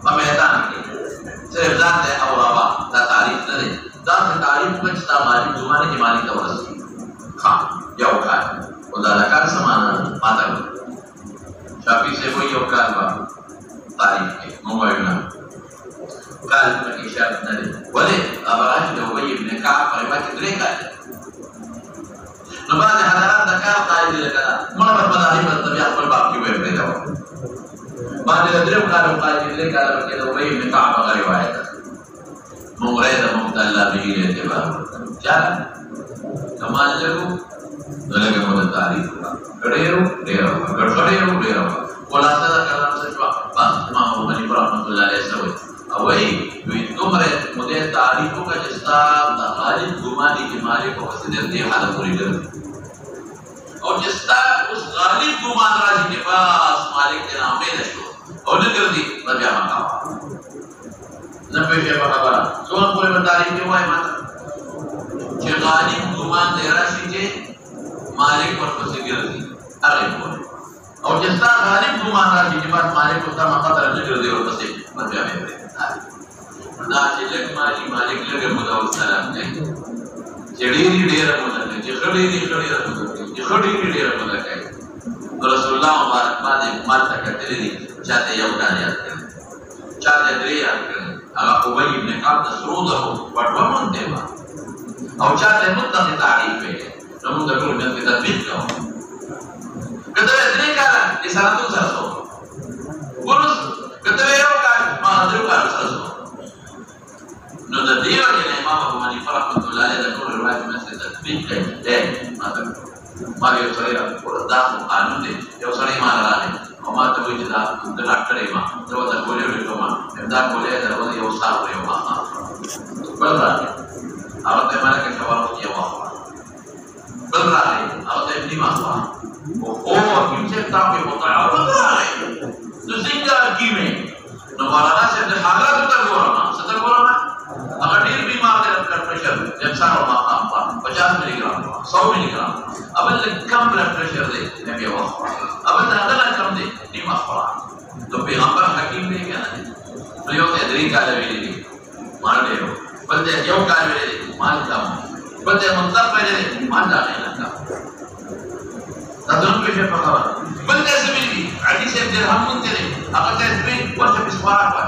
په میدان کې صرف ځان ته او روا دا تعریف نه دی دا تعریف کوم چې مالک ګمان کې مالک ته ورسي ها یو کار ودا کار سمانه ماته شافعی سے کوئی یو کار با تعریف کې موبایل نه کار کې شرط نه دی ولې ابراج د وی ابن کعب په روایت درې کار نو بعد حضرات د کار قائد لکه موږ په مذاهب د طبيعت په باب کې وې پیدا و بعد د درې کار قائد درې کار کې د وی ابن کعب په روایت مغرد مبتلا به اعتبار چا کمال له دغه په تعریف ډېرو خلاصه دا کلام څه شو بس امام محمد رحمت الله علیه سوي او وی دومره مده تعریف کا جستا د غالب ګماني کې مالک او سید دې حاله پوری کړ او جستا اوس غالب ګمان راځي کې بس مالک ته امید شو وای ماته چې غالب ګمان دی راشي چې مالک ورپسې ګرځي هغه کوي او چې ستا غالب ګمان راشي چې بس مالک ورته مخاطر نه ګرځي ورپسې نو بیا به دا چې لږ مالک لږ موده ورسره دی چې ډېره موده کوي چې ښه ډېره موده کوي چې ښه ډېره موده کوي رسول الله مبارک باندې مال ته کتلي دي چاته یو دانه یاد کړي چاته درې یاد کړي هغه ابی ابن کعب د سرو زرو پټومن دی او چاته مطلق تعریف وکړي نو موږ د ټول باندې تطبیق کوو کته درې کاله د سنتو سره سو ګورس کته یو کال ما درو کال سره سو نو د دې وجه نه امام ابو حنیفه رحمۃ اللہ علیہ د ټول روایت باندې تطبیق کوي ما یو سړی راغی دا قانون دی یو سړی ما راغی او ما ته وایي چې دا ډاکټر یم زه ورته ګولۍ ورکوم دا ګولۍ درولې یو ساعت یو ماښام بل راغی هغه ته یې مالکه شوال وکړي یو وخت بل راغی هغه ته یې نیمه شوه او حکیم صاحب تا پې مطالعه بل راغی نو څنګه حکیمې نو مولانا صاحب د حالاتو ته ګورم څه ته ګورم هغه ډېر بیمار دی بلډ پریشر د سهار او ماښام 50 ملي ګرام 100 ملي ګرام اول کم بلډ پریشر دی نبی وخت اول هغه نه کم دی نیمه خورا نو پیغمبر حکیم دی کنه نو یو ته درې کال ویلي دي مال دی بل ته یو کال ویلي دي مال کم بل ته مطلب ویلي دي مال دا نه کم تاسو په څه په خبره بل ته څه ویلي حدیث درهم مونته دی هغه ته دې ورته بسواره کړ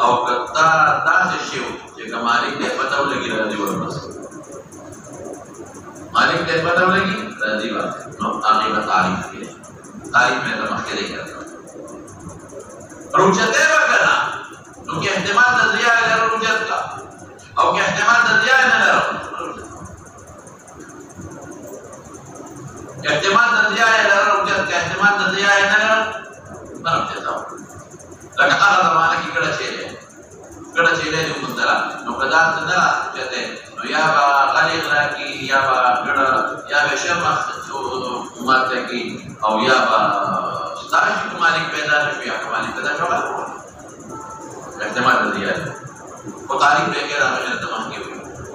او کتا داسې شیو چې مالک ته پته ولګي راځي ورپسې مالک ته پته ولګي راځي ورپسې نو هغه به تعریف کړي تعریف مې ته مخکې دی کړی روچته وکړه نو کې احتمال د ضیاء نه روچت کا او کې احتمال د ضیاء نه لرو احتمال د ضیاء نه لرو روچت کا احتمال د ضیاء نه لرو مرته تاو لکه هغه زمانه کې کړه چې دې مستلا نو کدا څنګه چته نو یا با غلیظ راکی یا با ګړه یا به شرمخ ماته کې او یا با ستاسو مالک پیدا شي یا مالک پیدا شوه احتمال دی او تاریخ به کې راغلی تمام کې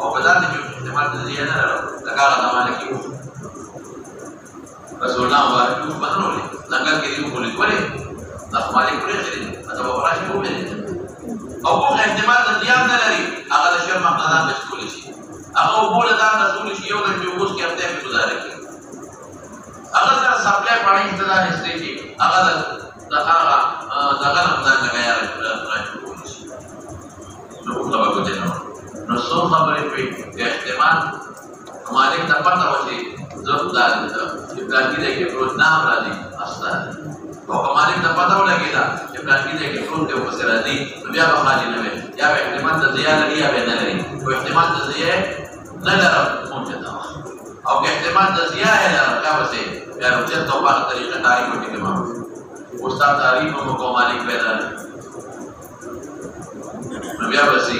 او کدا دې احتمال دی نه راو لکه هغه زمانه کې رسول الله مبارک کو بدلولې څنګه کې دی په لیدولې مالک پرې خري دا به راشي وګورئ او کوم احتمال د زیات نه لري هغه د شرم مقدار مسئول شي هغه بوله دا مسئول شي یو د جوګوس کې هفته کې گزاره کوي هغه سره سپلای پانی انتظار هستي شي هغه دغه رمضان لګیا راځي نو دا به کوته نو څو خبرې په احتمال مالک د پټه وشي ضرورت ده چې پلان کې پروت نام راځي استاد او مالک د پته ولګی دا چې پلان کې کې ټول ته وسه راځي بیا به خالي نه وي یا به احتمال د ضیاء لري یا به نه لري او احتمال د ضیاء نه لري ممکن ده او که احتمال د ضیاء نه لري دا وسه بیا نو چې توبه طریقه تعریف وکړي ما استاد تعریف مو کو مالک پیدا نو بیا وسه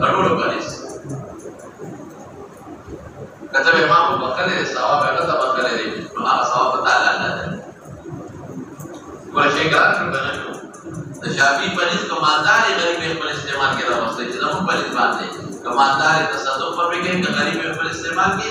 Lalu baris. Kata memang bakal ada sawab, kata bakal ada sawab betalan ada. Kalau syekh kan tu, Syafi'i panis kemandar yang gharib yang peristimal kita mesti tidak panis bande. Kemandar itu satu perbikin gharib yang peristimal ki,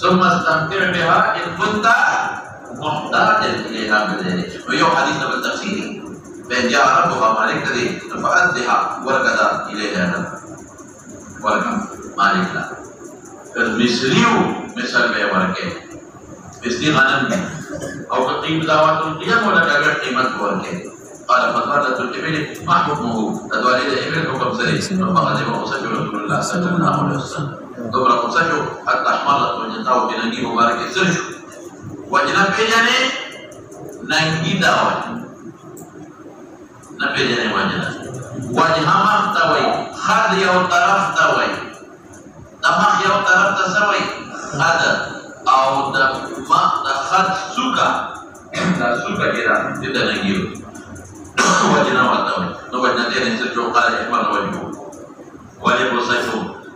ثم استمتع بها إن كنت محتاجا إليها بذلك ويو حديث بالتفسير بأن جاء ربها مالك ذي فأدها ورقدا إليها ورقا مالك لا فالمثليو مثل بها ورقه مثلي غنم أو قيم دعوات القيام ولا كبير قيمة ورقه قال فضلت الإبل ما حكمه أدوالي الإبل حكم سريع فقد وصف رسول الله صلى الله عليه وسلم دوبرا کوساجو حتی احمالت وجنتاو جنگی مبارک سرشو وجنا پیجانے ننگی داوی نہ پیجانے وجنا مختوی خد یو طرف توی دماغ یو طرف تسوی خد او دا خد سوکا دا سوکا جرا جدا ننگیو وجنا وطوی نو وجنا تیرین سرشو قال احمال وجنو وجب سرشو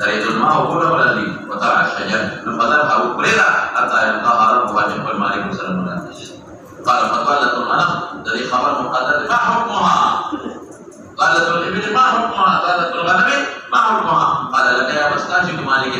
dari zulma huwa waladi wa ta'a shajar nafadha hu qila hatta yalqaha rabbuha jabal malik sallallahu alaihi wasallam qala fadalatul anam dari khabar muqaddar ma hukmuha قالت الابل ما حكمها قالت الغنم ما حكمها قال لك يا مستاجي مالك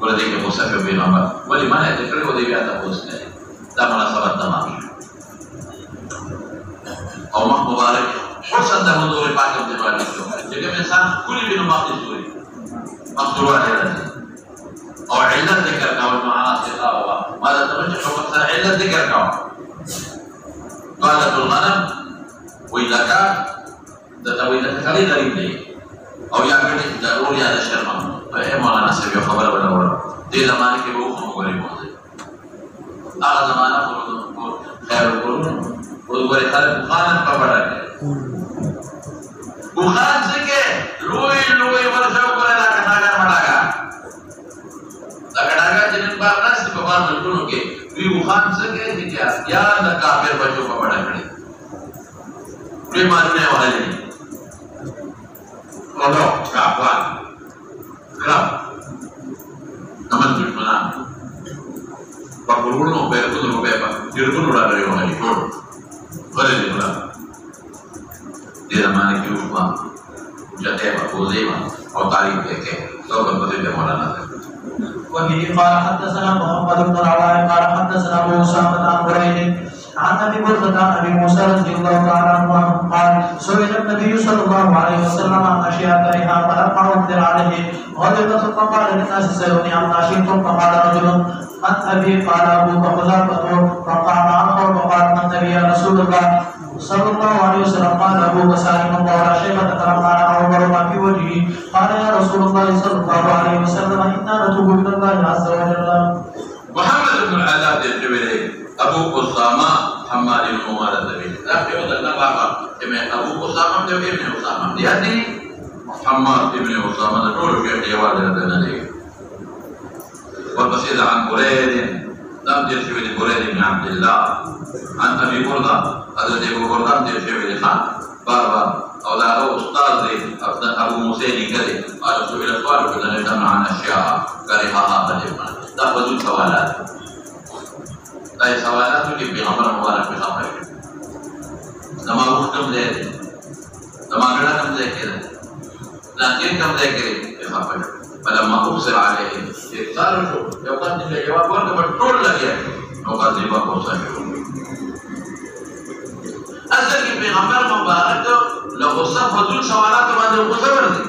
boleh dikira musafir bin Umar. Boleh mana dikira boleh dia tak bosnya. Tak munasabat tamam. Allah mubarak. Husan dah mundur pakai di bawah itu. Jadi misal kuli bin Umar itu. Maksulah dia. او علت ذکر کا معنا سے ہوا ماذا ترجع حکم سره علت ذکر کا قالت الغنم ویلکا دتویلت کلی غریب دی او یا کړي ضرور یا د شرم اے مولانا سے یو خبر ولا دې زمانه کې وو کوم غریب وو هغه زمانہ کو خیر القرون وګورئ خلک بخارن په پړه کې بخار څنګه لوی ورته وګورئ دا کټاګر مړاګا دا کټاګر چې نن بار ناس په بار ملکونو کې وی بخار څنګه چې یا د کافر بچو په پړه کړی دوی مانونه وایي ورو کاپوان کرام نمن دشمنان Pakuluno berkudu bepa, dirkudu udah dari orang itu, boleh diulang. Di zaman itu cuma jatuh apa, boleh mah, atau tarik deke, so berkudu dia Moulana. وبه قال حدثنا محمد بن العلاء قال حدثنا ابو اسامه عن بريد عن ابي بردة عن ابي موسى رضي الله تعالى عنه قال سئل النبي صلى الله عليه وسلم عن اشياء كرهها فلما انزل عليه غضب فقال للناس سلوني عما شئتم فقال رجل عن ابي قال ابوك حذافه فقال اخر فقال من النبي يا رسول الله صلى الله عليه وسلم قال ابوك سالم ولا شيبه فلما راى عمر ما في وجهه قال يا رسول الله صلى الله عليه وسلم انا نتوب الى الله عز وجل. محمد بن العلاء الجبلي ابو اسامه محمد بن عمر الجبلي لكن ودنا بابا كما ابو اسامه ابن اسامه يعني محمد بن اسامه دول في والد النبي والبصير عن بريد دم دير شبه بريد بن عبد الله عن ابي برده حضرت ابو برده دير شبه خان بابا اولاده استاذ ابو موسى نكري قال سئل السؤال فلن يتم عن اشياء كرهها فجمع دا فضول سوالات دا سوالات کی پیغمبر مبارک میں خبر ہے دماغ کم دے دماغ کم دے کے لكن كم ذاكرين يخافون فلما أبصر عليه يختاروا يقدم الجواب وأنت بتقول لك يعني نقدم أبصر أصل في پیغمبر مبارک لو صف حضور سوالات باندې غوسه ورته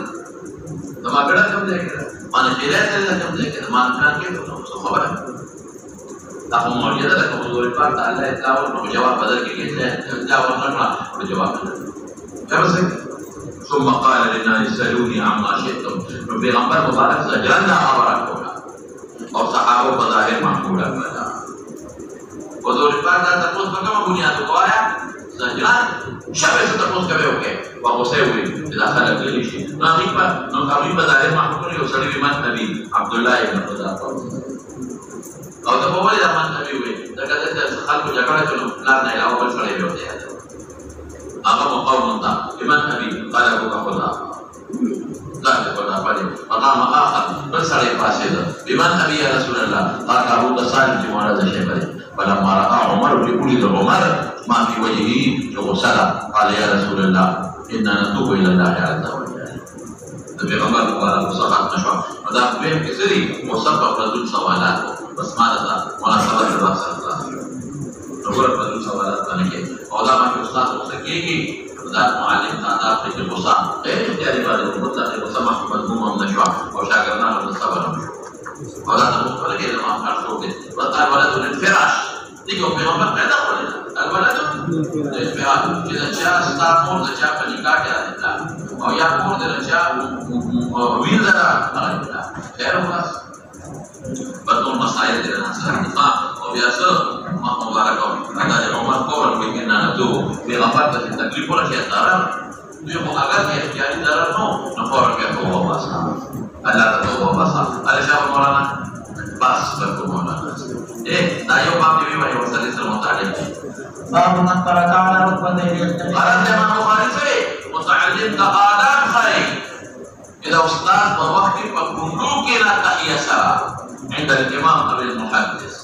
دما کړه کوم ځای کې باندې پیرات ته کوم ځای کې مان کړه کې نو خبره دا مو یې دا کوم حضور پاک تعالی تعالی نو جواب بدل کې کېږي جواب نه جواب نه ثم قال للناس سلوني عما شئتم پیغمبر مبارک زجرنا خبرات کولا اور صحابه بظاهر معقوله کړه حضور پاک دا تاسو په کومه بنیاد کویا زجران شبه څه تاسو کوي اوکي واغوسه وي اذا خلق لي شيء نو کمی بظاهر معقوله یو سړی ایمان نبی عبد الله ابن حذافه او ته په وړي ایمان نبی وي دا کله خلکو جګړه کړو پلان نه علاوه بل سړی وي هغه مقاومت ایمان نبی قال ابو حذافه ذات خدا پڑے مقام آخر بل سڑے پاسے دا ایمان نبی یا رسول اللہ قال ابو تصالح کی مورد شیخ فلما رأى عمر بقول عمر ما في وجهه غسلا قال يا رسول الله إنا نتوب إلى الله عز وجل پیغمبر مبارک صحابت نشوا مدا بهم کسری مسبب رجل سوالات بس ماذا مناسبت اللہ صلی اللہ علیہ وسلم نقول رجل سوالات کرنے کے علماء کے استاد ہو سکے دا معلم آداب کے غصہ اختیاری بارے مطلق غصہ مضموم نشوا اور شاگردان اور صبر اور دا مختلف کے امام خاص ہو گئے بطار ولد الانفراش دیکھو پیغمبر پیدا کرے الولد الانفراش اذا جاء ستار مور دا جاء فنکاح کیا دیتا اور یا مور دا جاء ویل دا خیر خلاص بدون مسائل دینا سرحدفاء اور بیاسر مبارک اگر عمر قول کوئی کننا نتو پیغمبر تا تکلیف ہونا کیا دارا دوی اگر کی اختیاری دارا نو نفور کیا تو وہ باسا اللہ تا تو وہ باسا علی شاہ مولانا باس برکو مولانا دائیو باب دیوی وحی وصلی سر متعلم باب من ترک علی رکبتین قرآن امام بخاری سے متعلم کا آداب خائی اذا استاد بوقت پر کنڈو کے لا تحیی سرا عند الامام ابن المحدث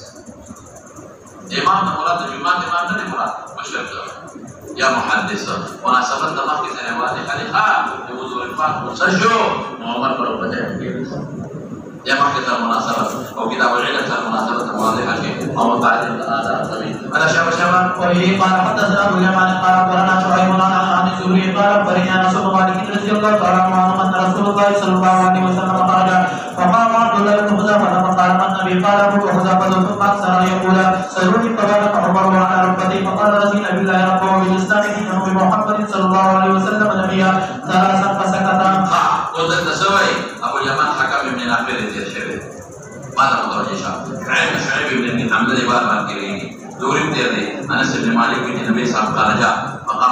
امام مراد جماعت امام نه مراد مشرق یا محدث مناسبت دماغ کی سنوات خلیقہ حضور پاک مسجو محمد پر وجه یا محدث مناسبت او کتاب العلم سره مناسبت واضحه ہے او تعلیم آداب سبھی انا شباب وبه قال حدثنا ابو اليمان قال اخبرنا شعيب عن الزهري قال اخبرني انس بن مالك رضي الله تعالى عنه ان رسول الله صلى الله عليه وسلم خرج فقام عبد الله بن حذافه له وحذافة ثم أكثر أن يقول سلوني فبارك عمر وعلى ركبتيه فقال رضينا بالله ربا وبالإسلام دينا وبمحمد صلى الله عليه وسلم نبيا ثلاثا فسكتا. قلت تسوي أبو اليمان حكم من الأخير الشريف ماذا متوجه شعيب بن حمزة بار كريم دوري بتيري أنس بن مالك بن النبي صلى الله عليه وسلم مقام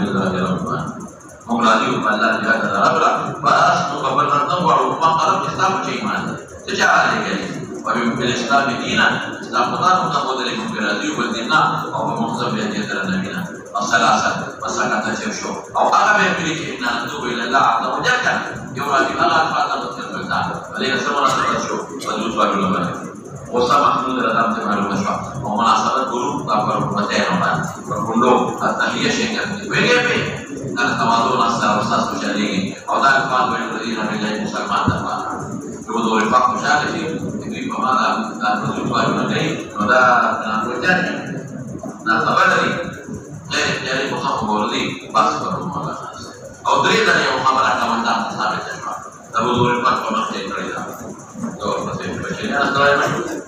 بالله ربنا هم راضي بالله جل جلاله بس مقبل نظم وما قرب اسلام ایمان تجعل عليه وبالاسلام دينا اسلام قطار متقود لكم براديو والدينا او بمنظم بيجيتر النبينا الثلاثه مساكات تشوشو او اغلب يملك ان نتوب الى الله عز وجل يرادي الله فاضل الفتاه عليه سمرا تشو وذو العلم وصا محمود رضام سے معلوم شو او مناسبت گرو پر بتایا ہوا پرندو التحیہ شیخ ویگے پہ dan tawadhu nasar ustaz musyari atau dan fa'al ba'idina billahi musalman dan Kemudian oleh fakta syarif ini pemahaman dan berjumpa dengan noda dengan berjaya. Nah, apa dari Muhammad Bordi pas berumur. Idris dari Muhammad akan datang sampai jemaah. Kemudian oleh fakta masjid berita. Tuh, masih bacanya setelah itu.